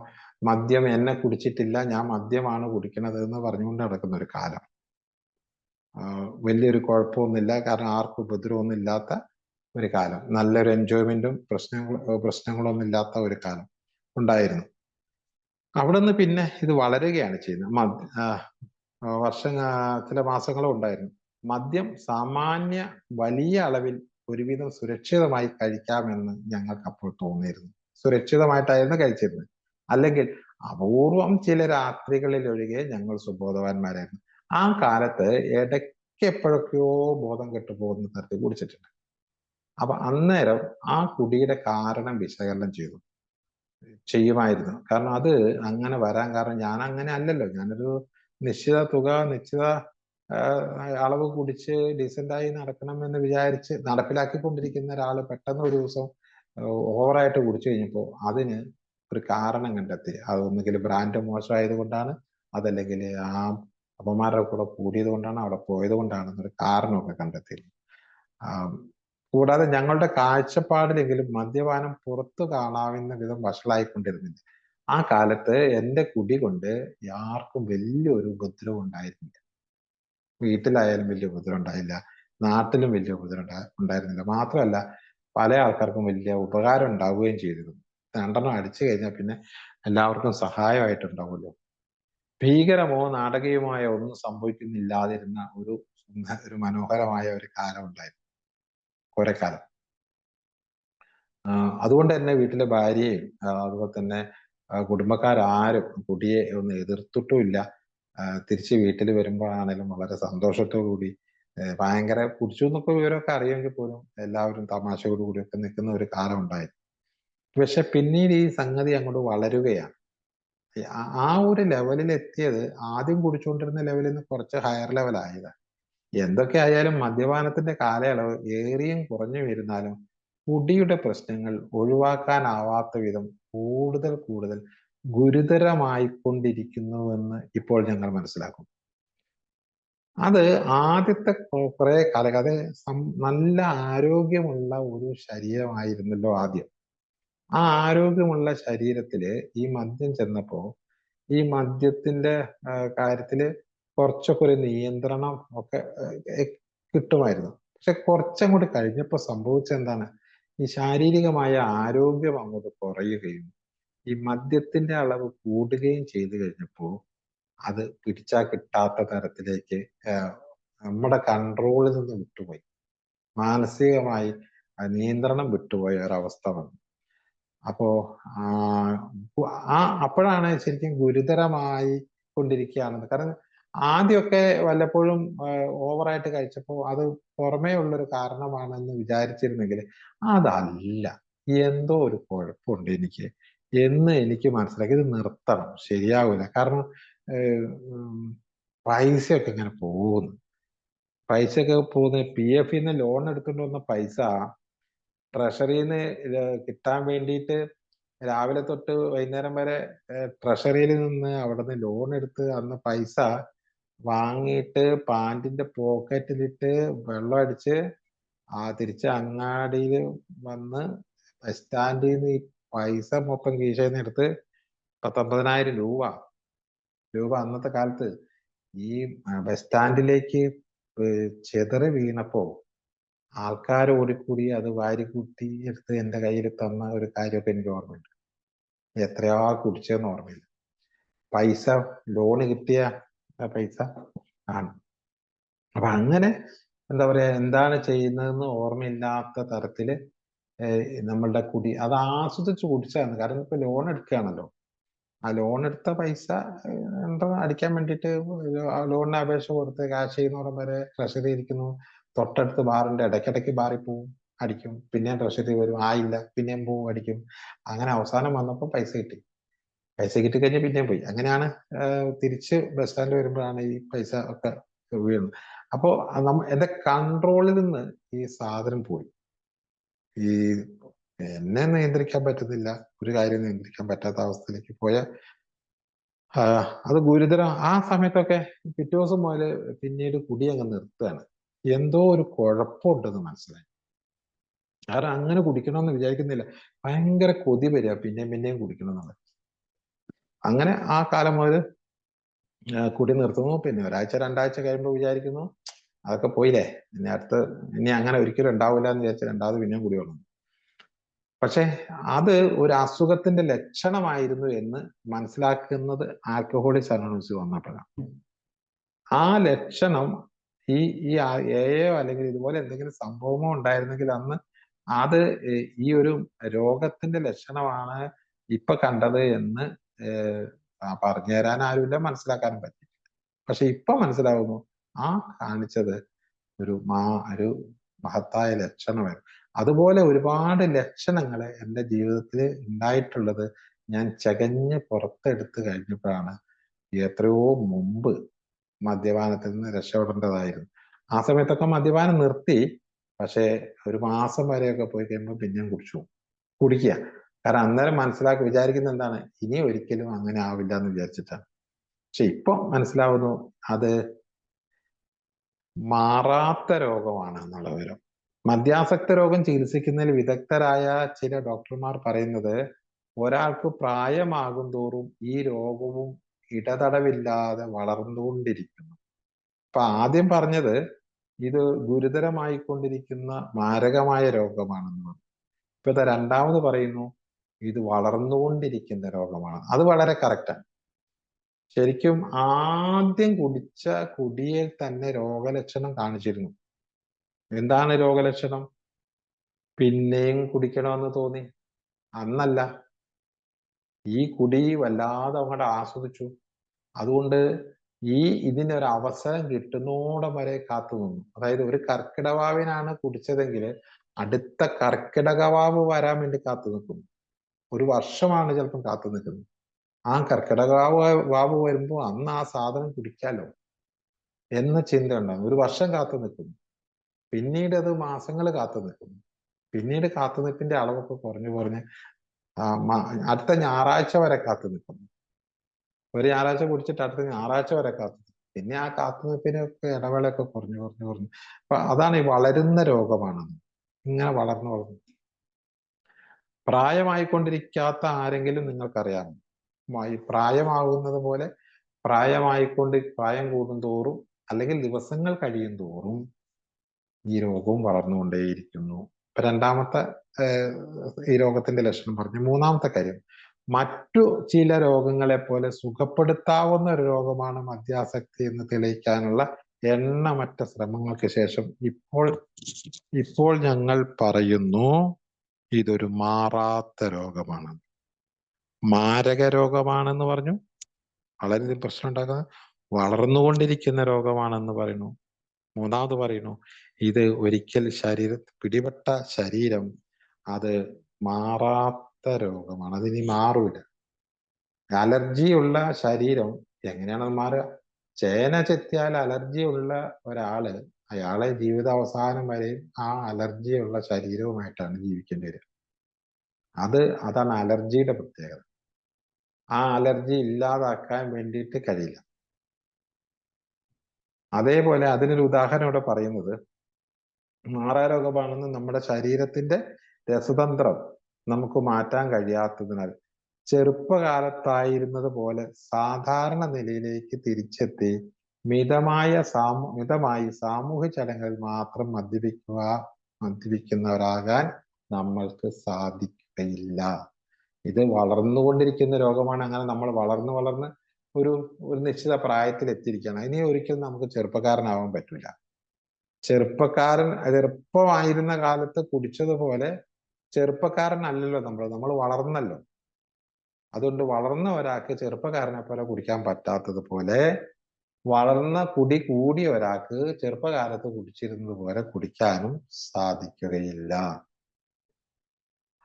മദ്യം എന്നെ കുടിച്ചിട്ടില്ല, ഞാൻ മദ്യമാണ് കുടിക്കണത് എന്ന് പറഞ്ഞുകൊണ്ട് നടക്കുന്ന ഒരു കാലം. വലിയൊരു കുഴപ്പമൊന്നുമില്ല, കാരണം ആർക്കും ഉപദ്രവമൊന്നും ഇല്ലാത്ത ഒരു കാലം, നല്ലൊരു എൻജോയ്മെന്റും പ്രശ്നങ്ങളൊന്നും ഇല്ലാത്ത ഒരു കാലം ഉണ്ടായിരുന്നു. അവിടെ നിന്ന് പിന്നെ ഇത് വളരുകയാണ് ചെയ്യുന്നത്. ചില മാസങ്ങളും ഉണ്ടായിരുന്നു. മദ്യം സാമാന്യ വലിയ അളവിൽ ഒരുവിധം സുരക്ഷിതമായി കഴിക്കാമെന്ന് ഞങ്ങൾക്ക് അപ്പോൾ തോന്നിയിരുന്നു. സുരക്ഷിതമായിട്ടായിരുന്നു കഴിച്ചിരുന്നത്. അല്ലെങ്കിൽ അപൂർവം ചില രാത്രികളിൽ ഒഴികെ ഞങ്ങൾ സുബോധവാന്മാരായിരുന്നു. ആ കാലത്ത് ഇടയ്ക്ക് എപ്പോഴൊക്കെയോ ബോധം കെട്ടുപോകുന്ന തരത്തിൽ കുടിച്ചിട്ടുണ്ട്. അപ്പൊ അന്നേരം ആ കുടിയുടെ കാരണം വിശകലനം ചെയ്യുമായിരുന്നു. കാരണം അത് അങ്ങനെ വരാൻ കാരണം ഞാൻ അങ്ങനെ അല്ലല്ലോ. ഞാനൊരു നിശ്ചിത തുക, നിശ്ചിത അളവ് കുടിച്ച് ഡീസൻ്റായി നടക്കണമെന്ന് വിചാരിച്ച് നടപ്പിലാക്കിക്കൊണ്ടിരിക്കുന്ന ഒരാള് പെട്ടെന്ന് ഒരു ദിവസം ഓവറായിട്ട് കുടിച്ചു കഴിഞ്ഞപ്പോൾ അതിന് ഒരു കാരണം കണ്ടെത്തി. അതൊന്നുകിൽ ബ്രാൻഡ് മോശമായത് കൊണ്ടാണ്, അതല്ലെങ്കിൽ ആ അപ്പന്മാരുടെ കൂടെ കൂടിയത് കൊണ്ടാണ്, അവിടെ പോയത് കൊണ്ടാണെന്നൊരു കാരണമൊക്കെ കണ്ടെത്തി. കൂടാതെ ഞങ്ങളുടെ കാഴ്ചപ്പാടിലെങ്കിലും മദ്യപാനം പുറത്തു കാണാവുന്ന വിധം വഷളായിക്കൊണ്ടിരുന്നില്ല. ആ കാലത്ത് എന്റെ കുടി കൊണ്ട് ആർക്കും വലിയൊരു ഉപദ്രവം ഉണ്ടായിരുന്നില്ല. വീട്ടിലായാലും വലിയ ഉപദ്രവം ഉണ്ടായില്ല, നാട്ടിലും വലിയ ഉപദ്രവം ഉണ്ടായിരുന്നില്ല. മാത്രമല്ല പല ആൾക്കാർക്കും വലിയ ഉപകാരം ഉണ്ടാവുകയും ചെയ്തിരുന്നു. രണ്ടെണ്ണം അടിച്ചു കഴിഞ്ഞാൽ പിന്നെ എല്ലാവർക്കും സഹായമായിട്ടുണ്ടാവുമല്ലോ. ഭീകരമോ നാടകീയമായോ ഒന്നും സംഭവിക്കുന്നില്ലാതിരുന്ന ഒരു മനോഹരമായ ഒരു കാലം ഉണ്ടായിരുന്നു, കുറെ കാലം. അതുകൊണ്ട് തന്നെ വീട്ടിലെ ഭാര്യയും അതുപോലെ തന്നെ കുടുംബക്കാരാരും കുട്ടിയെ ഒന്ന് എതിർത്തിട്ടുമില്ല. തിരിച്ച് വീട്ടിൽ വരുമ്പോഴാണെങ്കിലും വളരെ സന്തോഷത്തോടു കൂടി, ഭയങ്കര കുടിച്ചു എന്നൊക്കെ വിവരമൊക്കെ അറിയുമെങ്കിൽ പോലും എല്ലാവരും തമാശയോടു കൂടിയൊക്കെ നിൽക്കുന്ന ഒരു കാലം ഉണ്ടായിരുന്നു. പക്ഷെ പിന്നീട് ഈ സംഗതി അങ്ങോട്ട് വളരുകയാണ്. ആ ഒരു ലെവലിൽ എത്തിയത് ആദ്യം കുടിച്ചുകൊണ്ടിരുന്ന ലെവലിൽ നിന്ന് കുറച്ച് ഹയർ ലെവലായതാണ്. എന്തൊക്കെ ആയാലും മദ്യപാനത്തിന്റെ കാലയളവ് ഏറിയും കുറഞ്ഞു വരുന്നാലും കുടിയുടെ പ്രശ്നങ്ങൾ ഒഴിവാക്കാനാവാത്ത വിധം കൂടുതൽ ഗുരുതരമായിക്കൊണ്ടിരിക്കുന്നുവെന്ന് ഇപ്പോൾ ഞങ്ങൾ മനസ്സിലാക്കും. അത് ആദ്യത്തെ കുറെ കാലം, അത് നല്ല ആരോഗ്യമുള്ള ഒരു ശരീരമായിരുന്നല്ലോ ആദ്യം. ആ ആരോഗ്യമുള്ള ശരീരത്തില് ഈ മദ്യം ചെന്നപ്പോ ഈ മദ്യത്തിന്റെ കാര്യത്തില് കുറച്ചൊക്കെ ഒരു നിയന്ത്രണം ഒക്കെ കിട്ടുമായിരുന്നു. പക്ഷെ കുറച്ചങ്ങോട്ട് കഴിഞ്ഞപ്പോ സംഭവിച്ചത് എന്താണ്? ഈ ശാരീരികമായ ആരോഗ്യം അങ്ങോട്ട് കുറയുകയും ഈ മദ്യത്തിന്റെ അളവ് കൂടുകയും ചെയ്തു കഴിഞ്ഞപ്പോ അത് പിടിച്ചാൽ കിട്ടാത്ത തരത്തിലേക്ക് നമ്മുടെ കൺട്രോളിൽ നിന്ന് വിട്ടുപോയി. മാനസികമായി നിയന്ത്രണം വിട്ടുപോയ ഒരവസ്ഥ വന്നു. അപ്പോ അപ്പോഴാണ് ശരിക്കും ഗുരുതരമായി കൊണ്ടിരിക്കുകയാണെന്ന്. കാരണം ആദ്യമൊക്കെ വല്ലപ്പോഴും ഓവറായിട്ട് കഴിച്ചപ്പോൾ അത് പുറമേ ഉള്ളൊരു കാരണമാണെന്ന് വിചാരിച്ചിരുന്നെങ്കിൽ അതല്ല, എന്തോ ഒരു കുഴപ്പമുണ്ട് എനിക്ക് എന്ന് എനിക്ക് മനസ്സിലാക്കി. ഇത് നിർത്തണം, ശരിയാവില്ല. കാരണം പൈസയൊക്കെ ഇങ്ങനെ പോകുന്നു. പൈസയൊക്കെ പോകുന്ന PF ന്ന് ലോൺ എടുത്തുകൊണ്ട് വന്ന പൈസ ട്രഷറിന്ന് കിട്ടാൻ വേണ്ടിയിട്ട് രാവിലെ തൊട്ട് വൈകുന്നേരം വരെ ട്രഷറിയിൽ നിന്ന് അവിടുന്ന് ലോൺ എടുത്ത് അന്ന് പൈസ വാങ്ങിയിട്ട് പാന്റിന്റെ പോക്കറ്റിലിട്ട് വെള്ളം അടിച്ച് തിരിച്ച് അങ്ങാടിയിൽ വന്ന് ബസ് സ്റ്റാൻഡിൽ നിന്ന് ഈ പൈസ മൊത്തം കീശയിൽ നിന്ന് എടുത്ത് 19,000 രൂപ അന്നത്തെ കാലത്ത് ഈ ബസ് സ്റ്റാൻഡിലേക്ക് ചെതറി വീണപ്പോ ആൾക്കാർ ഓടിക്കൂടി അത് വാരിക്കൂട്ടി എടുത്ത് എന്റെ കയ്യിൽ തന്ന ഒരു കാര്യമൊക്കെ എനിക്ക് ഓർമ്മയുണ്ട്. എത്രയാ കുടിച്ചതെന്ന് ഓർമ്മയില്ല. പൈസ ലോണ് കിട്ടിയ പൈസ ആണ്. അപ്പൊ അങ്ങനെ എന്താ പറയാ, എന്താണ് ചെയ്യുന്നതെന്ന് ഓർമ്മയില്ലാത്ത തരത്തില് നമ്മളുടെ കുടി അത് ആസ്വദിച്ച് കുടിച്ചാണ്. കാരണം ഇപ്പൊ ലോൺ എടുക്കുകയാണല്ലോ, ആ ലോൺ എടുത്ത പൈസ എന്താ അടിക്കാൻ വേണ്ടിയിട്ട് ലോണിന് അപേക്ഷ കൊടുത്ത് കാശ് ചെയ്യുന്നോടം വരെ ട്രഷറി ഇരിക്കുന്നു. തൊട്ടടുത്ത് ബാറുണ്ട്, ഇടയ്ക്കിടയ്ക്ക് ബാറിൽ പോവും, അടിക്കും, പിന്നെയും ട്രഷറി വരും, ആയില്ല, പിന്നെയും പോവും, അടിക്കും. അങ്ങനെ അവസാനം വന്നപ്പോൾ പൈസ കിട്ടി കഴിഞ്ഞ് പിന്നെയും പോയി. അങ്ങനെയാണ് തിരിച്ച് ബസ് സ്റ്റാൻഡ് വരുമ്പോഴാണ് ഈ പൈസ ഒക്കെ വീഴുന്നത്. അപ്പോ എന്റെ കൺട്രോളിൽ നിന്ന് ഈ സാധനം പോയി. ഈ എന്നെ നിയന്ത്രിക്കാൻ പറ്റുന്നില്ല, ഒരു കാര്യം നിയന്ത്രിക്കാൻ പറ്റാത്ത അവസ്ഥയിലേക്ക് പോയ അത് ഗുരുതരം. ആ സമയത്തൊക്കെ പിറ്റേ ദിവസം മുതൽ പിന്നീട് കുടി അങ്ങ് നിർത്തുകയാണ്. എന്തോ ഒരു കുഴപ്പമുണ്ടെന്ന് മനസ്സിലായി. കാരണം അങ്ങനെ കുടിക്കണമെന്ന് വിചാരിക്കുന്നില്ല, ഭയങ്കര കൊതി വരിക പിന്നെയും കുടിക്കണമെന്നുള്ളത്. അങ്ങനെ ആ കാലം മുതൽ കുടി നിർത്തുന്നു. പിന്നെ ഒരാഴ്ച 2 ആഴ്ച കഴിയുമ്പോൾ വിചാരിക്കുന്നു അതൊക്കെ പോയില്ലേ, ഇനി അങ്ങനെ ഒരിക്കലും ഉണ്ടാവില്ല എന്ന് വിചാരിച്ച രണ്ടാമത് പിന്നെയും കുടി തുടങ്ങും. പക്ഷെ അത് ഒരു അസുഖത്തിന്റെ ലക്ഷണമായിരുന്നു എന്ന് മനസ്സിലാക്കുന്നത് ആൽക്കഹോളിക്സ് അനോണിമസ് വന്നപ്പോഴാണ്. ആ ലക്ഷണം ഈ ഈ എയോ അല്ലെങ്കിൽ ഇതുപോലെ എന്തെങ്കിലും സംഭവമോ ഉണ്ടായിരുന്നെങ്കിൽ അന്ന് അത് ഈ ഒരു രോഗത്തിന്റെ ലക്ഷണമാണ് ഇപ്പൊ കണ്ടത് എന്ന് പറഞ്ഞു തരാൻ ആരുമില്ല, മനസ്സിലാക്കാനും പറ്റില്ല. പക്ഷെ ഇപ്പൊ മനസ്സിലാവുന്നു ആ കാണിച്ചത് ഒരു മഹത്തായ ലക്ഷണമായിരുന്നു. അതുപോലെ ഒരുപാട് ലക്ഷണങ്ങള് എൻ്റെ ജീവിതത്തിൽ ഉണ്ടായിട്ടുള്ളത് ഞാൻ ചകഞ്ഞ് പുറത്തെടുത്ത് കഴിഞ്ഞപ്പോഴാണ്. എത്രയോ മുമ്പ് മദ്യപാനത്തിൽ നിന്ന് രക്ഷപ്പെടേണ്ടതായിരുന്നു. ആ സമയത്തൊക്കെ മദ്യപാനം നിർത്തി. പക്ഷെ ഒരു മാസം വരെയൊക്കെ പോയി കഴിയുമ്പോൾ പിന്നെയും കുടിക്കുക. കാരണം അന്നേരം വിചാരിക്കുന്ന എന്താണ്, ഇനി ഒരിക്കലും അങ്ങനെ ആവില്ല എന്ന് വിചാരിച്ചിട്ടാണ്. പക്ഷെ ഇപ്പൊ മനസ്സിലാവുന്നു അത് മാറാത്ത രോഗമാണ് എന്നുള്ള വിവരം. മദ്യാസക്ത രോഗം ചികിത്സിക്കുന്നതിൽ വിദഗ്ധരായ ചില ഡോക്ടർമാർ പറയുന്നത് ഒരാൾക്ക് പ്രായമാകും തോറും ഈ രോഗവും ഇടതടവില്ലാതെ വളർന്നുകൊണ്ടിരിക്കുന്നു. അപ്പൊ ആദ്യം പറഞ്ഞത് ഇത് ഗുരുതരമായിക്കൊണ്ടിരിക്കുന്ന മാരകമായ രോഗമാണെന്ന്. ഇപ്പൊ രണ്ടാമത് പറയുന്നു ഇത് വളർന്നുകൊണ്ടിരിക്കുന്ന രോഗമാണ്. അത് വളരെ കറക്റ്റാണ്. ശരിക്കും ആദ്യം കുടിച്ച കുടിയിൽ തന്നെ രോഗലക്ഷണം കാണിച്ചിരുന്നു. എന്താണ് രോഗലക്ഷണം? പിന്നെയും കുടിക്കണമെന്ന് തോന്നി. അന്നല്ല, ഈ കുടി വല്ലാതെ അങ്ങോട്ട് ആസ്വദിച്ചു. അതുകൊണ്ട് ഇതിനൊരു അവസരം കിട്ടുന്നോടം വരെ കാത്തു നിന്നു. അതായത് ഒരു കർക്കിടവാവിനാണ് കുടിച്ചതെങ്കിൽ അടുത്ത കർക്കിടകവാവ് വരാൻ വേണ്ടി കാത്തു നിൽക്കുന്നു. ഒരു വർഷമാണ് ചിലപ്പം കാത്തു നിൽക്കുന്നത്. ആ കർക്കിടകവാവ് വരുമ്പോൾ അന്ന് ആ സാധനം കുടിക്കാലോ എന്ന ചിന്ത ഉണ്ടാകും. ഒരു വർഷം കാത്തു നിൽക്കുന്നു. പിന്നീട് അത് മാസങ്ങൾ കാത്തു നിൽക്കുന്നു. പിന്നീട് കാത്തുനിൽപ്പിന്റെ അളവൊക്കെ കുറഞ്ഞ് അടുത്ത ഞായറാഴ്ച വരെ കാത്തു നിൽക്കുന്നു. ഒരു ഞായറാഴ്ച കുടിച്ചിട്ട് അടുത്ത ഞായറാഴ്ച വരെ കാത്തു. പിന്നെ ആ കാത്തുനിൽപ്പിനൊക്കെ ഇടവേളയൊക്കെ കുറഞ്ഞു. അപ്പൊ അതാണ് ഈ വളരുന്ന രോഗമാണെന്ന്. ഇങ്ങനെ വളർന്നു. പ്രായമായിക്കൊണ്ടിരിക്കാത്ത ആരെങ്കിലും നിങ്ങൾക്കറിയാമോ? ഈ പ്രായമാകുന്നത് പോലെ പ്രായം കൂടുന്തോറും അല്ലെങ്കിൽ ദിവസങ്ങൾ കഴിയും തോറും ഈ രോഗവും വളർന്നുകൊണ്ടേയിരിക്കുന്നു. ഇപ്പൊ രണ്ടാമത്തെ ഈ രോഗത്തിന്റെ ലക്ഷണം പറഞ്ഞു. മൂന്നാമത്തെ കാര്യം, മറ്റു ചില രോഗങ്ങളെ പോലെ സുഖപ്പെടുത്താവുന്ന ഒരു രോഗമാണ് മദ്യാസക്തി എന്ന് തെളിയിക്കാനുള്ള എണ്ണമറ്റ ശ്രമങ്ങൾക്ക് ശേഷം ഇപ്പോൾ ഞങ്ങൾ പറയുന്നു ഇതൊരു മാറാത്ത രോഗമാണ്, മാരക രോഗമാണെന്ന് പറഞ്ഞു. വളരെ പ്രശ്നം ഉണ്ടാക്കുന്നത് വളർന്നുകൊണ്ടിരിക്കുന്ന രോഗമാണെന്ന് പറയുന്നു. മൂന്നാമത് പറയുന്നു ഇത് ഒരിക്കൽ പിടിപെട്ട ശരീരം അത് മാറാത്ത രോഗമാണ്, അതിനി മാറൂല. അലർജി ഉള്ള ശരീരം എങ്ങനെയാണ് മാറുക? ചേന ചെത്തിയാൽ അലർജി ഉള്ള ഒരാള് അയാളെ ജീവിതാവസാനം വരെയും ആ അലർജിയുള്ള ശരീരവുമായിട്ടാണ് ജീവിക്കേണ്ടി വരിക. അതാണ് അലർജിയുടെ പ്രത്യേകത. ആ അലർജി ഇല്ലാതാക്കാൻ വേണ്ടിയിട്ട് കഴിയില്ല. അതേപോലെ അതിനൊരു ഉദാഹരണം ഇവിടെ പറയുന്നത്, മാറാരോഗമാണെന്ന് നമ്മുടെ ശരീരത്തിന്റെ രസതന്ത്രം നമുക്ക് മാറ്റാൻ കഴിയാത്തതിനാൽ ചെറുപ്പകാലത്തായിരുന്നത് പോലെ സാധാരണ നിലയിലേക്ക് തിരിച്ചെത്തി മിതമായി സാമൂഹ്യ ചടങ്ങുകളിൽ മാത്രം മദ്യപിക്കുന്നവരാകാൻ നമ്മൾക്ക് സാധിക്കുകയില്ല. ഇത് വളർന്നുകൊണ്ടിരിക്കുന്ന രോഗമാണ്. അങ്ങനെ നമ്മൾ വളർന്ന് ഒരു നിശ്ചിത പ്രായത്തിൽ എത്തിയിരിക്കുകയാണ്. ഇനി ഒരിക്കലും നമുക്ക് ചെറുപ്പക്കാരനാവാൻ പറ്റില്ല. ചെറുപ്പമായിരുന്ന കാലത്ത് കുടിച്ചതുപോലെ ചെറുപ്പക്കാരനല്ലല്ലോ നമ്മൾ വളർന്നല്ലോ. അതുകൊണ്ട് വളർന്ന ഒരാൾക്ക് ചെറുപ്പക്കാരനെ പോലെ കുടിക്കാൻ പറ്റാത്തതുപോലെ വളർന്ന കുടി കൂടിയ ഒരാൾക്ക് ചെറുപ്പകാലത്ത് കുടിച്ചിരുന്നത് പോലെ കുടിക്കാനും സാധിക്കുകയില്ല.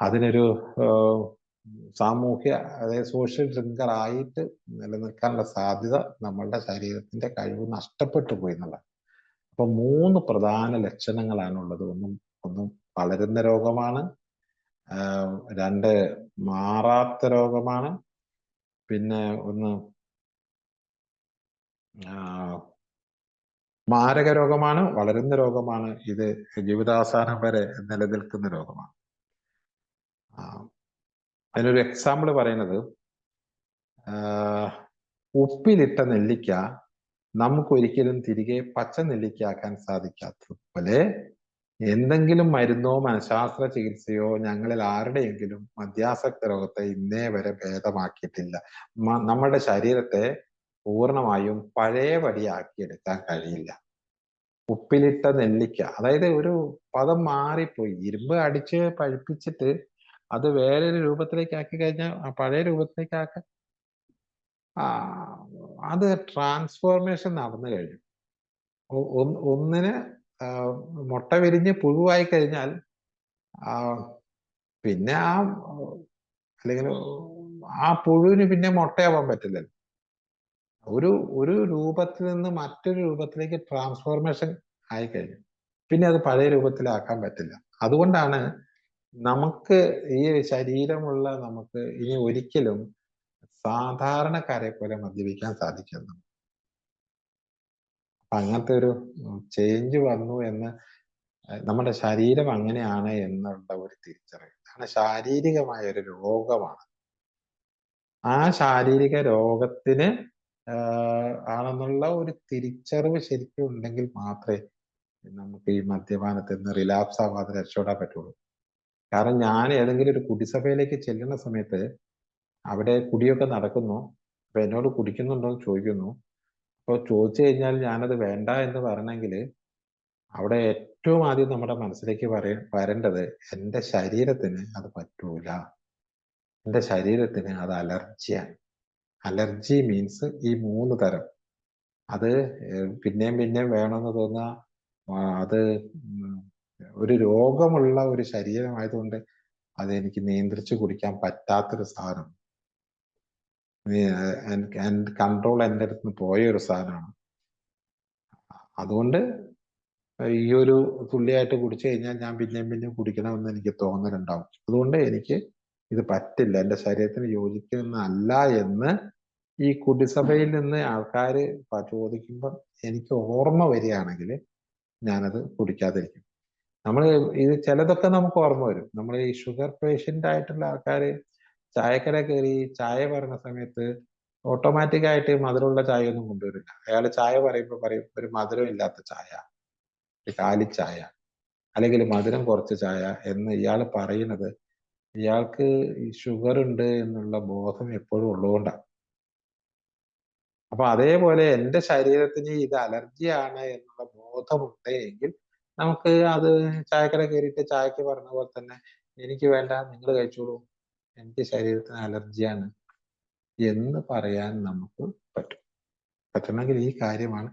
അതിനൊരു സാമൂഹ്യ, അതായത് സോഷ്യൽ ഡ്രിങ്കർ ആയിട്ട് നിലനിൽക്കാനുള്ള സാധ്യത നമ്മളുടെ ശരീരത്തിന്റെ കഴിവ് നഷ്ടപ്പെട്ടു പോയി എന്നുള്ള. അപ്പൊ 3 പ്രധാന ലക്ഷണങ്ങളാണുള്ളത്. ഒന്ന് വളരുന്ന രോഗമാണ്, 2 മാറാത്ത രോഗമാണ്, പിന്നെ ഒന്ന് മാരക രോഗമാണ്, വളരുന്ന രോഗമാണ്, ഇത് ജീവിതാവസാനം വരെ നിലനിൽക്കുന്ന രോഗമാണ്. അതിനൊരു എക്സാമ്പിൾ പറയുന്നത്, ഉപ്പിലിട്ട നെല്ലിക്ക നമുക്കൊരിക്കലും തിരികെ പച്ച നെല്ലിക്കയാക്കാൻ സാധിക്കാത്തതുപോലെ എന്തെങ്കിലും മരുന്നോ മനഃശാസ്ത്ര ചികിത്സയോ ഞങ്ങളിൽ ആരുടെയെങ്കിലും മദ്യാസക്ത രോഗത്തെ ഇന്നേ വരെ ഭേദമാക്കിയിട്ടില്ല. നമ്മുടെ ശരീരത്തെ പൂർണ്ണമായും പഴയപടിയാക്കിയെടുക്കാൻ കഴിയില്ല. ഉപ്പിലിട്ട നെല്ലിക്ക. അതായത് ഒരു പദം മാറിപ്പോയി. ഇരുമ്പ് അടിച്ച് പഴുപ്പിച്ചിട്ട് അത് വേറൊരു രൂപത്തിലേക്ക് ആക്കി കഴിഞ്ഞാൽ ആ പഴയ രൂപത്തിലേക്ക് ആക്കാൻ അത് ട്രാൻസ്ഫോർമേഷൻ നടന്നു കഴിഞ്ഞു. ഒന്നിന് മുട്ട വിരിഞ്ഞ് പുഴുവായി കഴിഞ്ഞാൽ പിന്നെ അല്ലെങ്കിൽ ആ പുഴുവിന് പിന്നെ മുട്ടയാവാൻ പറ്റില്ലല്ലോ. ഒരു രൂപത്തിൽ നിന്ന് മറ്റൊരു രൂപത്തിലേക്ക് ട്രാൻസ്ഫോർമേഷൻ ആയിക്കഴിഞ്ഞു. പിന്നെ അത് പഴയ രൂപത്തിലാക്കാൻ പറ്റില്ല. അതുകൊണ്ടാണ് നമുക്ക് ഈ ശരീരമുള്ള നമുക്ക് ഇനി ഒരിക്കലും സാധാരണക്കാരെ പോലെ മദ്യപിക്കാൻ സാധിക്കുന്നു. അപ്പൊ അങ്ങനത്തെ ഒരു ചേഞ്ച് വന്നു എന്ന് നമ്മുടെ ശരീരം അങ്ങനെയാണ് എന്നുള്ള ഒരു തിരിച്ചറിവ്. കാരണം ശാരീരികമായ ഒരു രോഗമാണ്. ആ ശാരീരിക രോഗത്തിന് ആണെന്നുള്ള ഒരു തിരിച്ചറിവ് ശരിക്കും ഉണ്ടെങ്കിൽ മാത്രമേ നമുക്ക് ഈ മദ്യപാനത്തിൽ നിന്ന് റിലാപ്സ് ആവാതെ രക്ഷപ്പെടാൻ പറ്റുള്ളൂ. കാരണം ഞാൻ ഏതെങ്കിലും ഒരു കുടിസഭയിലേക്ക് ചെല്ലുന്ന സമയത്ത് അവിടെ കുടിയൊക്കെ നടക്കുന്നു. അപ്പൊ എന്നോട് കുടിക്കുന്നുണ്ടോ എന്ന് ചോദിക്കുന്നു. അപ്പോൾ ചോദിച്ചു കഴിഞ്ഞാൽ ഞാനത് വേണ്ട എന്ന് പറയണമെങ്കിൽ അവിടെ ഏറ്റവും ആദ്യം നമ്മുടെ മനസ്സിലേക്ക് വരേണ്ടത് എൻ്റെ ശരീരത്തിന് അത് പറ്റൂല, എൻ്റെ ശരീരത്തിന് അത് അലർജിയാണ്. അലർജി മീൻസ് ഈ 3 തരം. അത് പിന്നെയും പിന്നെയും വേണമെന്ന് തോന്നുക, അത് ഒരു രോഗമുള്ള ഒരു ശരീരമായതുകൊണ്ട് അത് എനിക്ക് നിയന്ത്രിച്ചു കുടിക്കാൻ പറ്റാത്തൊരു സാധനം, കൺട്രോൾ എൻ്റെ അടുത്ത് നിന്ന് പോയ ഒരു സാധനമാണ്. അതുകൊണ്ട് ഈ ഒരു തുള്ളിയായിട്ട് കുടിച്ചു കഴിഞ്ഞാൽ ഞാൻ പിന്നെയും പിന്നെയും കുടിക്കണമെന്ന് എനിക്ക് തോന്നലുണ്ടാവും. അതുകൊണ്ട് എനിക്ക് ഇത് പറ്റില്ല, എൻ്റെ ശരീരത്തിന് യോജിക്കുന്നതല്ല എന്ന് ഈ കുടിസഭയിൽ നിന്ന് ആൾക്കാർ ചോദിക്കുമ്പോൾ എനിക്ക് ഓർമ്മ വരികയാണെങ്കിൽ ഞാനത് കുടിക്കാതിരിക്കും. നമ്മൾ ഇത് ചിലതൊക്കെ നമുക്ക് ഓർമ്മ വരും. നമ്മൾ ഈ ഷുഗർ പേഷ്യൻ്റ് ആയിട്ടുള്ള ആൾക്കാർ ചായക്കട കയറി ചായ പറയുന്ന സമയത്ത് ഓട്ടോമാറ്റിക് ആയിട്ട് മധുരമുള്ള ചായ ഒന്നും കൊണ്ടുവരില്ല. അയാൾ ചായ പറയുമ്പോൾ പറയും ഒരു മധുരം ഇല്ലാത്ത ചായ, കാലിച്ചായ, അല്ലെങ്കിൽ മധുരം കുറച്ച് ചായ എന്ന് ഇയാൾ പറയുന്നത് ഇയാൾക്ക് ഈ ഷുഗർ ഉണ്ട് എന്നുള്ള ബോധം എപ്പോഴും ഉള്ളതുകൊണ്ടാണ്. അപ്പൊ അതേപോലെ എൻ്റെ ശരീരത്തിന് ഇത് അലർജിയാണ് എന്നുള്ള ബോധമുണ്ട് എങ്കിൽ നമുക്ക് അത് ചായക്കട കയറിയിട്ട് ചായക്ക് പറഞ്ഞ പോലെ തന്നെ എനിക്ക് വേണ്ട, നിങ്ങൾ കഴിച്ചോളൂ, എനിക്ക് ശരീരത്തിന് അലർജിയാണ് എന്ന് പറയാൻ നമുക്ക് പറ്റും. പറ്റണമെങ്കിൽ ഈ കാര്യമാണ്.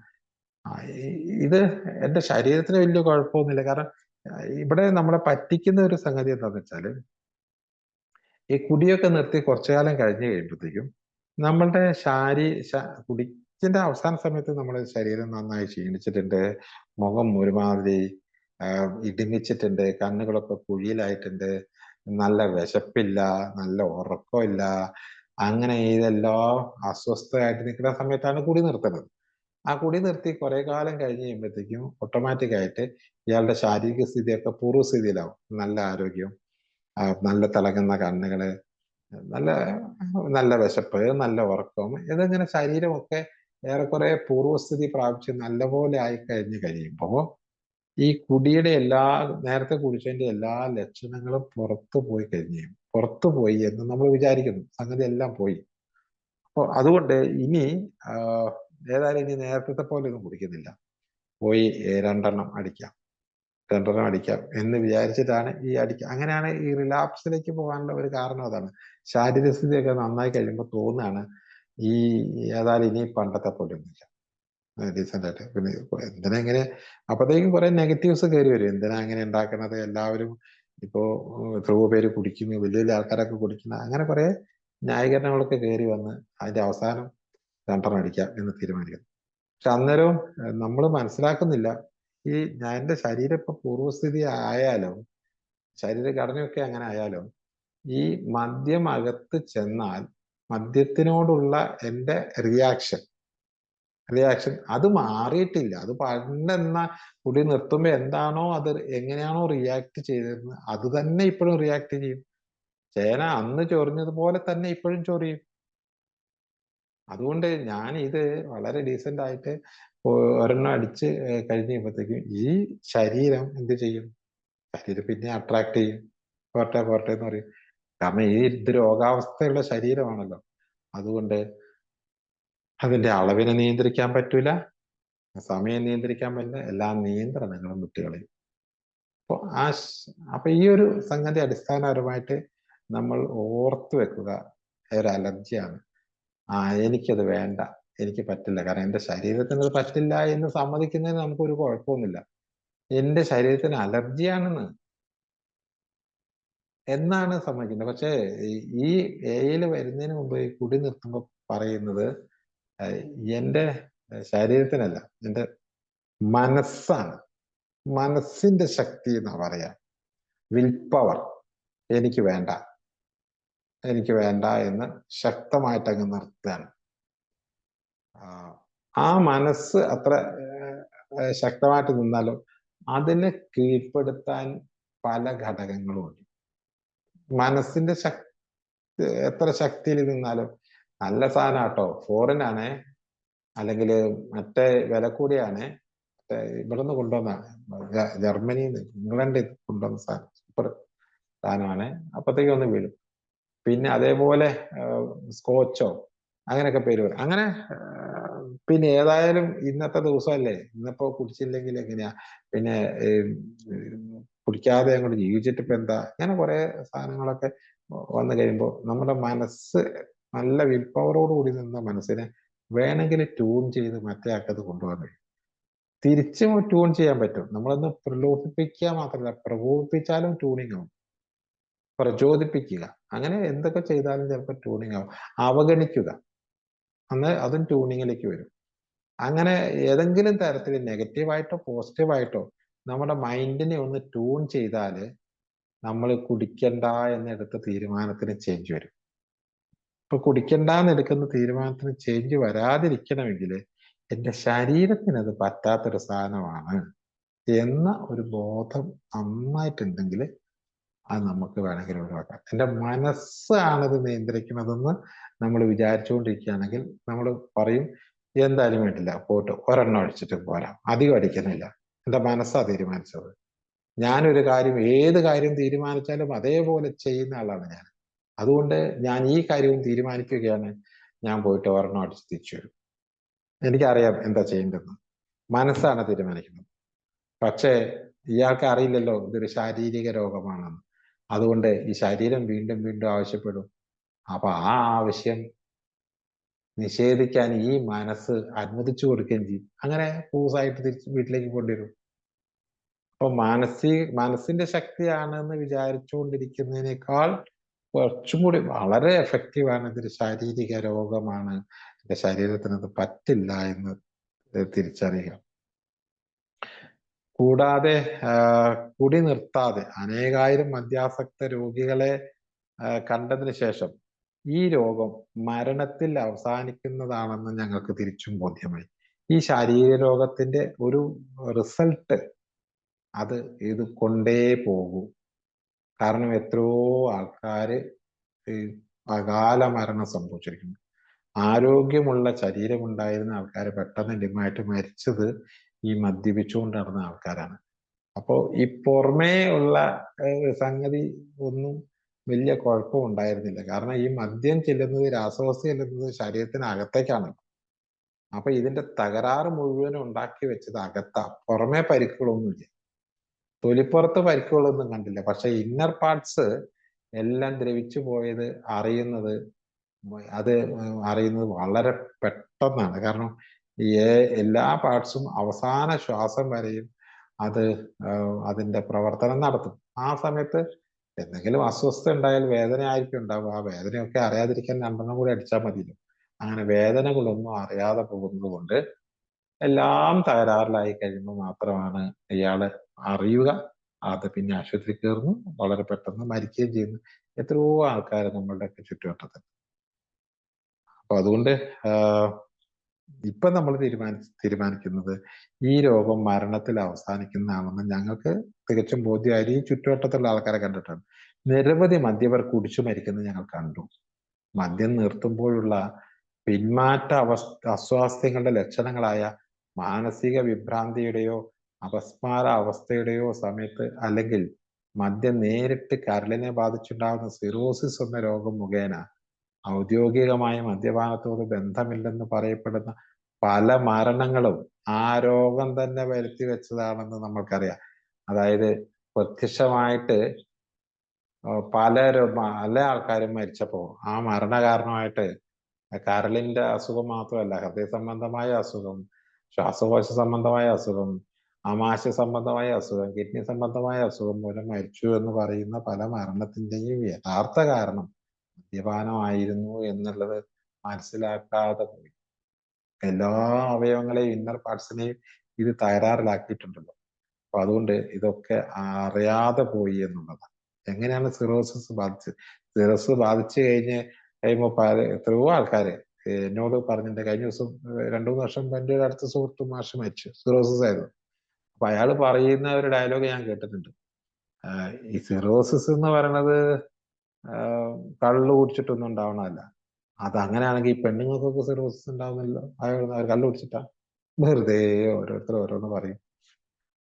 ഇത് എൻ്റെ ശരീരത്തിന് വലിയ കുഴപ്പമൊന്നുമില്ല. കാരണം ഇവിടെ നമ്മളെ പറ്റിക്കുന്ന ഒരു സംഗതി എന്താന്ന് വെച്ചാല് ഈ കുടിയൊക്കെ നിർത്തി കുറച്ചു കാലം കഴിഞ്ഞ് കഴിയുമ്പോഴത്തേക്കും നമ്മളുടെ കുടിക്കിന്റെ അവസാന സമയത്ത് നമ്മുടെ ശരീരം നന്നായി ക്ഷീണിച്ചിട്ടുണ്ട്, മുഖം ഒരുമാതിരി ഇടുങ്ങിച്ചിട്ടുണ്ട്, കണ്ണുകളൊക്കെ കുഴിയിലായിട്ടുണ്ട്, നല്ല വിശപ്പില്ല, നല്ല ഉറക്കമില്ല, അങ്ങനെ ഇതെല്ലാം അസ്വസ്ഥമായിട്ട് നിൽക്കുന്ന സമയത്താണ് കുടി നിർത്തുന്നത്. ആ കുടി നിർത്തി കുറെ കാലം കഴിഞ്ഞ് കഴിയുമ്പോഴത്തേക്കും ഓട്ടോമാറ്റിക് ആയിട്ട് ഇയാളുടെ ശാരീരിക സ്ഥിതിയൊക്കെ പൂർവ്വസ്ഥിതിയിലാവും. നല്ല ആരോഗ്യം, നല്ല തിളങ്ങുന്ന കണ്ണുകള്, നല്ല നല്ല വിശപ്പ്, നല്ല ഉറക്കം, ഇതിങ്ങനെ ശരീരമൊക്കെ ഏറെക്കുറെ പൂർവ്വസ്ഥിതി പ്രാപിച്ച് നല്ലപോലെ ആയി കഴിയുമ്പോ ഈ കുടിയുടെ നേരത്തെ കുടിച്ചതിന്റെ എല്ലാ ലക്ഷണങ്ങളും പുറത്തു പോയി എന്ന് നമ്മൾ വിചാരിക്കുന്നു. സംഗതി എല്ലാം പോയി. അപ്പൊ അതുകൊണ്ട് ഇനി ഏതായാലും ഇനി നേരത്തെ പോലെ ഒന്നും കുടിക്കുന്നില്ല, പോയി 2 അടിക്കാം എന്ന് വിചാരിച്ചിട്ടാണ് ഈ അങ്ങനെയാണ് ഈ റിലാപ്സിലേക്ക് പോകാനുള്ള ഒരു കാരണം. അതാണ് ശാരീരിക സ്ഥിതിയൊക്കെ നന്നായി കഴിയുമ്പോൾ തോന്നുകയാണ് ഈ ഏതായാലും ഇനി പണ്ടത്തെ പോലെ ഒന്നുമില്ല, ഡീസെന്റ് ആയിട്ട്. പിന്നെ എന്തിനാ ഇങ്ങനെ, അപ്പത്തേക്കും കുറെ നെഗറ്റീവ്സ് കയറി വരും. എന്തിനാ അങ്ങനെ ഉണ്ടാക്കണത്, എല്ലാവരും ഇപ്പോ എത്രയോ പേര് കുടിക്കുന്നു, വലിയ വലിയ ആൾക്കാരൊക്കെ കുടിക്കുന്ന, അങ്ങനെ കുറെ ന്യായീകരണങ്ങളൊക്കെ കയറി വന്ന് അതിന്റെ അവസാനം 2 അടിക്കാം എന്ന് തീരുമാനിക്കുന്നു. പക്ഷെ അന്നേരവും നമ്മൾ മനസ്സിലാക്കുന്നില്ല, ഈ എന്റെ ശരീരം ഇപ്പൊ പൂർവ്വസ്ഥിതി ആയാലും ശരീരഘടനയൊക്കെ അങ്ങനെ ആയാലും ഈ മദ്യം അകത്ത് ചെന്നാൽ മദ്യത്തിനോടുള്ള എൻ്റെ റിയാക്ഷൻ അത് മാറിയിട്ടില്ല. അത് പണ്ടെന്ന കുടി നിർത്തുമ്പോ എന്താണോ അത് എങ്ങനെയാണോ റിയാക്ട് ചെയ്തിരുന്നത് അത് തന്നെ ഇപ്പോഴും റിയാക്ട് ചെയ്യും. ചേന അന്ന് ചൊറിഞ്ഞതുപോലെ തന്നെ ഇപ്പോഴും ചൊറിയും. അതുകൊണ്ട് ഞാൻ ഇത് വളരെ ഡീസന്റ് ആയിട്ട് ഒരെണ്ണം അടിച്ച് കഴിഞ്ഞപ്പോഴത്തേക്കും ഈ ശരീരം എന്ത് ചെയ്യും, ശരീരം പിന്നെ അട്രാക്ട് ചെയ്യും, പോട്ടെ പോട്ടെ എന്ന് പറയും. കാരണം ഇത് രോഗാവസ്ഥയുള്ള ശരീരമാണല്ലോ. അതുകൊണ്ട് അതിന്റെ അളവിനെ നിയന്ത്രിക്കാൻ പറ്റൂല, സമയം നിയന്ത്രിക്കാൻ പറ്റില്ല, എല്ലാ നിയന്ത്രണങ്ങളും വിട്ടുകളയും. അപ്പൊ അപ്പൊ ഈ ഒരു സംഗതി അടിസ്ഥാനപരമായിട്ട് നമ്മൾ ഓർത്തു വെക്കുക, ഒരു അലർജിയാണ്. എനിക്കത് വേണ്ട, എനിക്ക് പറ്റില്ല. കാരണം എന്റെ ശരീരത്തിന് അത് പറ്റില്ല എന്ന് സമ്മതിക്കുന്നതിന് നമുക്കൊരു കുഴപ്പമൊന്നുമില്ല. എന്റെ ശരീരത്തിന് അലർജിയാണെന്ന് എന്നാണ് സമ്മതിക്കുന്നത്. പക്ഷേ ഈ എയിൽ വരുന്നതിന് മുമ്പ് ഈ കുടി നിർത്തുമ്പോൾ പറയുന്നത് എന്റെ ശരീരത്തിനല്ല, എന്റെ മനസ്സാണ്, മനസ്സിന്റെ ശക്തി എന്നാ പറയാ, വിൽ പവർ. എനിക്ക് വേണ്ട, എനിക്ക് വേണ്ട എന്ന് ശക്തമായിട്ട് അങ്ങ് നിർത്തുകയാണ്. ആ മനസ്സ് അത്ര ശക്തമായിട്ട് നിന്നാലും അതിനെ കീഴ്പ്പെടുത്താൻ പല ഘടകങ്ങളും ഉണ്ട്. മനസ്സിന്റെ ശക്തി എത്ര ശക്തിയിൽ നിന്നാലും, നല്ല സാധനം കേട്ടോ, ഫോറിൻ ആണേ, അല്ലെങ്കിൽ മറ്റേ വില കൂടിയാണേ, മറ്റേ ഇവിടുന്ന് കൊണ്ടുവന്നാണ്, ജർമ്മനിന്ന് ഇംഗ്ലണ്ടിൽ കൊണ്ടുവന്ന സാധനം, സൂപ്പർ സാധനമാണ്, അപ്പത്തേക്കും ഒന്ന് വീഴും. പിന്നെ അതേപോലെ സ്കോച്ചോ അങ്ങനെയൊക്കെ പേര് പറയും. അങ്ങനെ പിന്നെ ഏതായാലും ഇന്നത്തെ ദിവസമല്ലേ, ഇന്നിപ്പോ കുടിച്ചില്ലെങ്കിൽ എങ്ങനെയാ, പിന്നെ കുടിക്കാതെ അങ്ങോട്ട് ജീവിച്ചിട്ട് ഇപ്പൊ എന്താ, ഇങ്ങനെ കുറെ സാധനങ്ങളൊക്കെ വന്നു കഴിയുമ്പോൾ നമ്മുടെ മനസ്സ് നല്ല വിൽ പവറോട് കൂടി നിന്ന മനസ്സിനെ വേണമെങ്കിൽ ട്യൂൺ ചെയ്ത് മറ്റേ ആക്കത് കൊണ്ടുപോകാൻ കഴിയും. തിരിച്ചും ട്യൂൺ ചെയ്യാൻ പറ്റും. നമ്മളൊന്ന് പ്രലോഭിപ്പിക്കുക മാത്രമല്ല, പ്രകോപിപ്പിച്ചാലും ട്യൂണിങ് ആവും. പ്രചോദിപ്പിക്കുക, അങ്ങനെ എന്തൊക്കെ ചെയ്താലും ചിലപ്പോൾ ട്യൂണിങ് ആവും. അവഗണിക്കുക, അന്ന് അതും ട്യൂണിങ്ങിലേക്ക് വരും. അങ്ങനെ ഏതെങ്കിലും തരത്തിൽ നെഗറ്റീവായിട്ടോ പോസിറ്റീവായിട്ടോ നമ്മുടെ മൈൻഡിനെ ഒന്ന് ട്യൂൺ ചെയ്താല് നമ്മൾ കുടിക്കണ്ട എന്നെടുത്ത തീരുമാനത്തിന് ചേഞ്ച് വരും. ഇപ്പൊ കുടിക്കണ്ടെന്ന് എടുക്കുന്ന തീരുമാനത്തിന് ചേഞ്ച് വരാതിരിക്കണമെങ്കിൽ എന്റെ ശരീരത്തിന് അത് പറ്റാത്തൊരു സാധനമാണ് എന്ന ഒരു ബോധം നന്നായിട്ടുണ്ടെങ്കിൽ അത് നമുക്ക് വേണമെങ്കിൽ ഒഴിവാക്കാം. എന്റെ മനസ്സാണത് നിയന്ത്രിക്കുന്നതെന്ന് നമ്മൾ വിചാരിച്ചുകൊണ്ടിരിക്കുകയാണെങ്കിൽ നമ്മൾ പറയും, എന്തായാലും വേണ്ടില്ല, പോയിട്ട് ഒരെണ്ണം അടിച്ചിട്ട് പോരാം, അധികം അടിക്കുന്നില്ല, എന്റെ മനസ്സാ തീരുമാനിച്ചത്. ഞാനൊരു കാര്യം, ഏത് കാര്യം തീരുമാനിച്ചാലും അതേപോലെ ചെയ്യുന്ന ആളാണ് ഞാൻ. അതുകൊണ്ട് ഞാൻ ഈ കാര്യവും തീരുമാനിക്കുകയാണ്, ഞാൻ പോയിട്ട് ഒരെണ്ണം അടിച്ച് തിരിച്ചു വരും. എനിക്കറിയാം എന്താ ചെയ്യേണ്ടതെന്ന്. മനസ്സാണ് തീരുമാനിക്കുന്നത്. പക്ഷേ ഇയാൾക്ക് അറിയില്ലല്ലോ ഇതൊരു ശാരീരിക രോഗമാണെന്ന്. അതുകൊണ്ട് ഈ ശരീരം വീണ്ടും വീണ്ടും ആവശ്യപ്പെടും. അപ്പൊ ആ ആവശ്യം നിഷേധിക്കാൻ ഈ മനസ്സ് അനുവദിച്ചു കൊടുക്കുകയും ചെയ്യും. അങ്ങനെ പൂസായിട്ട് തിരിച്ച് വീട്ടിലേക്ക് കൊണ്ടുവരും. അപ്പൊ മനസ്സിന്റെ ശക്തിയാണെന്ന് വിചാരിച്ചുകൊണ്ടിരിക്കുന്നതിനേക്കാൾ കുറച്ചും കൂടി വളരെ എഫക്റ്റീവാണ്, ഇതൊരു ശാരീരിക രോഗമാണ്, എന്റെ ശരീരത്തിന് അത് പറ്റില്ല എന്ന് തിരിച്ചറിയുക. കൂടാതെ കുടി നിർത്താതെ അനേകായിരം മദ്യാസക്ത രോഗികളെ കണ്ടതിന് ശേഷം ഈ രോഗം മരണത്തിൽ അവസാനിക്കുന്നതാണെന്ന് ഞങ്ങൾക്ക് തിരിച്ചും ബോധ്യമായി. ഈ ശാരീരിക രോഗത്തിന്റെ ഒരു റിസൾട്ട് അത് ഇത് കൊണ്ടേ പോകൂ. കാരണം എത്രയോ ആൾക്കാര് അകാല മരണം സംഭവിച്ചിരിക്കുന്നു. ആരോഗ്യമുള്ള ശരീരമുണ്ടായിരുന്ന ആൾക്കാർ പെട്ടെന്ന് ഡിമായിട്ട് മരിച്ചത് ഈ മദ്യപിച്ചുകൊണ്ട് നടന്ന ആൾക്കാരാണ്. അപ്പോ ഈ പുറമേ ഉള്ള സംഗതി ഒന്നും വലിയ കുഴപ്പമുണ്ടായിരുന്നില്ല. കാരണം ഈ മദ്യം ചെല്ലുന്നത്, രാസവസ്തു ചെല്ലുന്നത് ശരീരത്തിനകത്തേക്കാണ്. അപ്പൊ ഇതിന്റെ തകരാറ് മുഴുവനും ഉണ്ടാക്കി വെച്ചത് അകത്താ. പുറമേ പരിക്കുകളൊന്നുമില്ല, തൊലിപ്പുറത്ത് പരിക്കുകളൊന്നും കണ്ടില്ല. പക്ഷെ ഇന്നർ പാർട്സ് എല്ലാം ദ്രവിച്ചു പോയത് അറിയുന്നത് വളരെ പെട്ടെന്നാണ്. കാരണം എല്ലാ പാർട്സും അവസാന ശ്വാസം വരെയും അത് അതിന്റെ പ്രവർത്തനം നടത്തും. ആ സമയത്ത് എന്തെങ്കിലും അസ്വസ്ഥ ഉണ്ടായാൽ വേദന ആയിരിക്കും ഉണ്ടാവുക. ആ വേദനയൊക്കെ അറിയാതിരിക്കാൻ 2 കൂടി അടിച്ചാൽ മതിയല്ലോ. അങ്ങനെ വേദനകളൊന്നും അറിയാതെ പോകുന്നത് കൊണ്ട് എല്ലാം തകരാറിലായി കഴിയുമ്പോൾ മാത്രമാണ് ഇയാള് അറിയുക. അത് പിന്നെ ആശുപത്രി കയറുന്നു, വളരെ പെട്ടെന്ന് മരിക്കുകയും ചെയ്യുന്നു. എത്രയോ ആൾക്കാർ നമ്മളുടെയൊക്കെ ചുറ്റുവട്ടത്തിൽ. അപ്പൊ അതുകൊണ്ട് ഇപ്പൊ നമ്മൾ തീരുമാനിക്കുന്നത് ഈ രോഗം മരണത്തിൽ അവസാനിക്കുന്നതാണെന്ന് ഞങ്ങൾക്ക് തികച്ചും ബോധ്യമായത് ഈ ചുറ്റുവട്ടത്തുള്ള ആൾക്കാരെ കണ്ടിട്ടാണ്. നിരവധി മദ്യപർ കുടിച്ചു മരിക്കുന്നത് ഞങ്ങൾ കണ്ടു. മദ്യം നിർത്തുമ്പോഴുള്ള പിന്മാറ്റ അസ്വാസ്ഥ്യങ്ങളുടെ ലക്ഷണങ്ങളായ മാനസിക വിഭ്രാന്തിയുടെയോ അപസ്മാര അവസ്ഥയുടെയോ സമയത്ത്, അല്ലെങ്കിൽ മദ്യം നേരിട്ട് കരളിനെ ബാധിച്ചുണ്ടാകുന്ന സിറോസിസ് എന്ന രോഗം മുഖേന ഔദ്യോഗികമായ മദ്യപാനത്തോട് ബന്ധമില്ലെന്ന് പറയപ്പെടുന്ന പല മരണങ്ങളും ആ രോഗം തന്നെ വരുത്തി വെച്ചതാണെന്ന് നമ്മൾക്കറിയാം. അതായത് പ്രത്യക്ഷമായിട്ട് പല ആൾക്കാരും മരിച്ചപ്പോ ആ മരണ കാരണമായിട്ട് കരളിന്റെ അസുഖം മാത്രമല്ല, ഹൃദയ സംബന്ധമായ അസുഖം, ശ്വാസകോശ സംബന്ധമായ അസുഖം, ആമാശയ സംബന്ധമായ അസുഖം, കിഡ്നി സംബന്ധമായ അസുഖം മൂലം മരിച്ചു എന്ന് പറയുന്ന പല മരണത്തിന്റെയും യഥാർത്ഥ കാരണം മദ്യപാനമായിരുന്നു എന്നുള്ളത് മനസ്സിലാക്കാതെ പോയി. എല്ലാ അവയവങ്ങളെയും ഇന്നർ പാർട്സിനെയും ഇത് തകരാറിലാക്കിയിട്ടുണ്ടല്ലോ. അപ്പൊ അതുകൊണ്ട് ഇതൊക്കെ അറിയാതെ പോയി എന്നുള്ളതാണ്. എങ്ങനെയാണ് സിറോസിസ് ബാധിച്ചത്? സിറോസിസ് ബാധിച്ചു കഴിയുമ്പോൾ എത്രയോ ആൾക്കാര് എന്നോട് പറഞ്ഞിട്ടുണ്ട്. കഴിഞ്ഞ ദിവസം 2-3 വർഷം മുമ്പ് എൻ്റെ ഒരു അടുത്ത സുഹൃത്ത് മാഷ് മരിച്ചു, സിറോസിസ് ആയിരുന്നു. അപ്പൊ അയാൾ പറയുന്ന ഒരു ഡയലോഗ് ഞാൻ കേട്ടിട്ടുണ്ട്. ഈ സിറോസിസ് എന്ന് പറയണത് കള്ള് കുടിച്ചിട്ടൊന്നും ഉണ്ടാവണതല്ല. അത് അങ്ങനെയാണെങ്കിൽ ഈ പെണ്ണുങ്ങൾക്കൊക്കെ സിറോസിസ് ഉണ്ടാവുന്നല്ലോ, അവർ കള്ള് കുടിച്ചിട്ടാ? വെറുതെ ഓരോരുത്തർ ഓരോന്ന് പറയും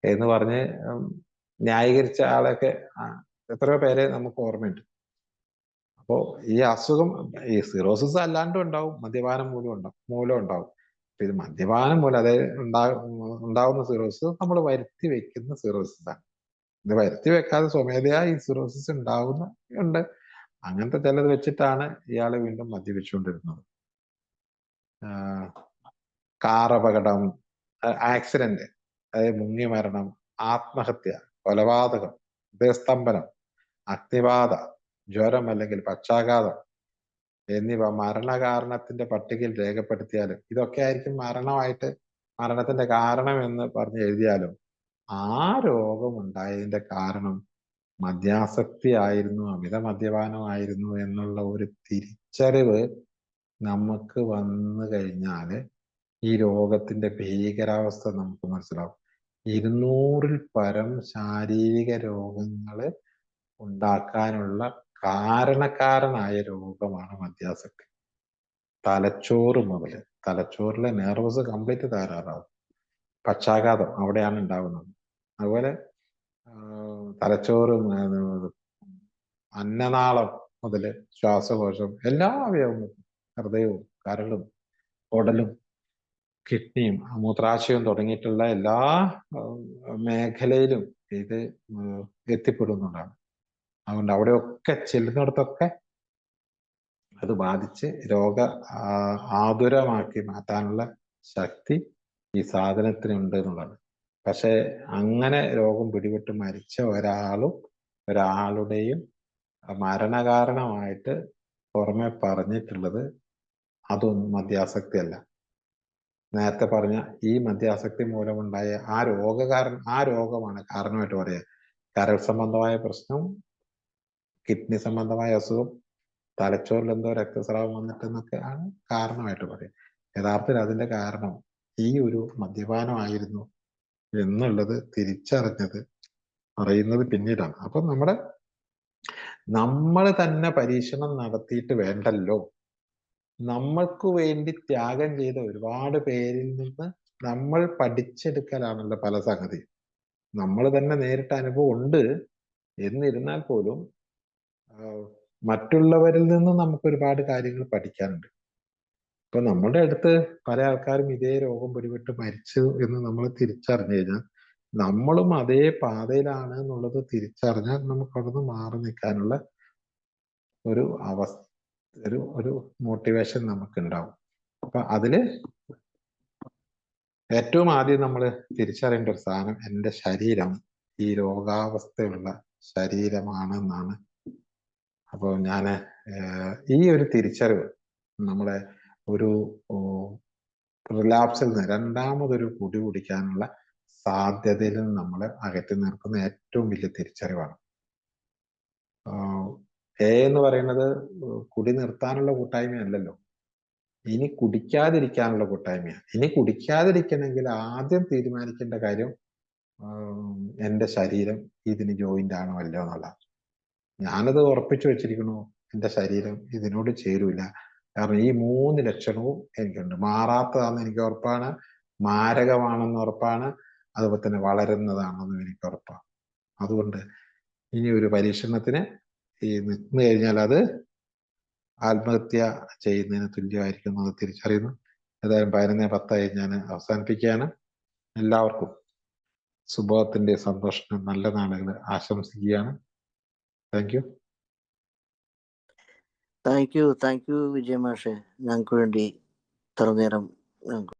എന്ന് പറഞ്ഞ് ന്യായീകരിച്ച ആളൊക്കെ എത്രയോ പേരെ നമുക്ക് ഓർമ്മയുണ്ട്. അപ്പോ ഈ അസുഖം, ഈ സിറോസിസ് അല്ലാണ്ടും ഉണ്ടാവും, മദ്യപാനം മൂലം ഉണ്ടാവും. ഇത് മദ്യപാനം മൂലം അതായത് ഉണ്ടാവുന്ന സിറോസിസ് നമ്മൾ വരുത്തി വെക്കുന്ന സിറോസിസ് ആണ്. ഇത് വരുത്തി വെക്കാതെ സ്വമേധയാ ഈ സിറോസിസ് ഉണ്ട്. അങ്ങനത്തെ ചിലത് വെച്ചിട്ടാണ് ഇയാള് വീണ്ടും മദ്യപിച്ചുകൊണ്ടിരുന്നത്. കാർ അപകടം, ആക്സിഡന്റ്, അതായത് മുങ്ങി മരണം, ആത്മഹത്യ, കൊലപാതകം, ഹൃദയസ്തംഭനം, അഗ്നിബാധ, ജ്വരം അല്ലെങ്കിൽ പക്ഷാഘാതം എന്നിവ മരണകാരണത്തിന്റെ പട്ടികയിൽ രേഖപ്പെടുത്തിയാലും, ഇതൊക്കെ ആയിരിക്കും മരണത്തിന്റെ കാരണം എന്ന് പറഞ്ഞ് എഴുതിയാലും, ആ രോഗം ഉണ്ടായതിന്റെ കാരണം മദ്യാസക്തി ആയിരുന്നു, അമിത മദ്യപാനമായിരുന്നു എന്നുള്ള ഒരു തിരിച്ചറിവ് നമുക്ക് വന്നു കഴിഞ്ഞാല് ഈ രോഗത്തിന്റെ ഭീകരാവസ്ഥ നമുക്ക് മനസ്സിലാവും. 200-ൽ പരം ശാരീരിക രോഗങ്ങള് ഉണ്ടാക്കാനുള്ള കാരണക്കാരനായ രോഗമാണ് മദ്യാസക്തി. തലച്ചോറിലെ നെർവസ് കംപ്ലീറ്റ് തകരാറാവും. പക്ഷാഘാതം അവിടെയാണ് ഉണ്ടാവുന്നത്. അതുപോലെ തലച്ചോറ്, അന്നനാളം മുതൽ ശ്വാസകോശം, എല്ലാ അവയവങ്ങളും, ഹൃദയവും കരളും കുടലും കിഡ്നിയും മൂത്രാശയവും തുടങ്ങിയിട്ടുള്ള എല്ലാ മേഖലയിലും ഇത് എത്തിപ്പെടുന്നതാണ്. അതുകൊണ്ട് അവിടെയൊക്കെ ചെല്ലുന്നിടത്തൊക്കെ അത് ബാധിച്ച് ആതുരമാക്കി മാറ്റാനുള്ള ശക്തി ഈ സാധനത്തിനുണ്ട് എന്നുള്ളത്. പക്ഷെ അങ്ങനെ രോഗം പിടിപെട്ട് മരിച്ച ഒരാളുടെയും മരണകാരണമായിട്ട് പുറമെ പറഞ്ഞിട്ടുള്ളത് അതൊന്നും മദ്യാസക്തി അല്ല. നേരത്തെ പറഞ്ഞ ഈ മദ്യാസക്തി മൂലമുണ്ടായ ആ രോഗമാണ് കാരണമായിട്ട് പറയുക. കരൾ സംബന്ധമായ പ്രശ്നം, കിഡ്നി സംബന്ധമായ അസുഖം, തലച്ചോറിൽ എന്തോ രക്തസ്രാവം വന്നിട്ടെന്നൊക്കെ ആണ് കാരണമായിട്ട് പറയും. യഥാർത്ഥത്തിൽ അതിന്റെ കാരണം ഈ ഒരു മദ്യപാനമായിരുന്നു എന്നുള്ളത് തിരിച്ചറിഞ്ഞത് അറിയുന്നത് പിന്നീടാണ്. അപ്പൊ നമ്മൾ തന്നെ പരീക്ഷണം നടത്തിയിട്ട് വേണ്ടല്ലോ, നമ്മൾക്ക് വേണ്ടി ത്യാഗം ചെയ്ത ഒരുപാട് പേരിൽ നിന്ന് നമ്മൾ പഠിച്ചെടുക്കലാണല്ലോ പല സംഗതി. നമ്മൾ തന്നെ നേരിട്ട അനുഭവം ഉണ്ട് എന്നിരുന്നാൽ പോലും മറ്റുള്ളവരിൽ നിന്ന് നമുക്ക് ഒരുപാട് കാര്യങ്ങൾ പഠിക്കാനുണ്ട്. ഇപ്പൊ നമ്മുടെ അടുത്ത് പല ആൾക്കാരും ഇതേ രോഗം പിടിപെട്ട് മരിച്ചു എന്ന് നമ്മൾ തിരിച്ചറിഞ്ഞു കഴിഞ്ഞാൽ നമ്മളും അതേ പാതയിലാണ് എന്നുള്ളത് തിരിച്ചറിഞ്ഞാൽ നമുക്ക് അവിടുന്ന് മാറി നിൽക്കാനുള്ള ഒരു ഒരു മോട്ടിവേഷൻ നമുക്ക് ഉണ്ടാവും. അപ്പൊ അതില് ഏറ്റവും ആദ്യം നമ്മൾ തിരിച്ചറിയേണ്ട ഒരു സാധനം, എൻ്റെ ശരീരം ഈ രോഗാവസ്ഥയുള്ള ശരീരമാണെന്നാണ്. അപ്പോൾ ഞാൻ ഈ ഒരു തിരിച്ചറിവ് നമ്മളെ ഒരു റിലാപ്സിൽ നിന്ന് രണ്ടാമതൊരു കുടി കുടിക്കാനുള്ള സാധ്യതയിൽ നിന്ന് നമ്മളെ അകറ്റി നിർത്തുന്ന ഏറ്റവും വലിയ തിരിച്ചറിവാണ്. എന്ന് പറയുന്നത് കുടി നിർത്താനുള്ള കൂട്ടായ്മയല്ലല്ലോ, ഇനി കുടിക്കാതിരിക്കാനുള്ള കൂട്ടായ്മയാണ്. ഇനി കുടിക്കാതിരിക്കണമെങ്കിൽ ആദ്യം തീരുമാനിക്കേണ്ട കാര്യം എൻ്റെ ശരീരം ഇതിന് ജോയിന്റ് ആണോ അല്ലോ എന്നുള്ള. ഞാനത് ഉറപ്പിച്ചു വെച്ചിരിക്കണു, എൻ്റെ ശരീരം ഇതിനോട് ചേരൂല. കാരണം ഈ 3 ലക്ഷണവും എനിക്കുണ്ട്. മാറാത്തതാണെന്ന് എനിക്ക് ഉറപ്പാണ്, മാരകമാണെന്ന് ഉറപ്പാണ്, അതുപോലെ തന്നെ വളരുന്നതാണെന്നും എനിക്ക് ഉറപ്പാണ്. അതുകൊണ്ട് ഇനി ഒരു പരീക്ഷണത്തിന് ഈ നിന്ന് കഴിഞ്ഞാൽ അത് ആത്മഹത്യ ചെയ്യുന്നതിന് തുല്യമായിരിക്കും എന്ന് തിരിച്ചറിയുന്നു. ഏതായാലും 11:10 ഞാൻ അവസാനിപ്പിക്കുകയാണ്. എല്ലാവർക്കും സുബോധത്തിന്റെ സന്തോഷത്തിന് നല്ല നാളുകൾ ആശംസിക്കുകയാണ്. Thank you. താങ്ക് യു വിജയ മാഷെ, ഞങ്ങൾക്ക് വേണ്ടി ഇത്ര നേരം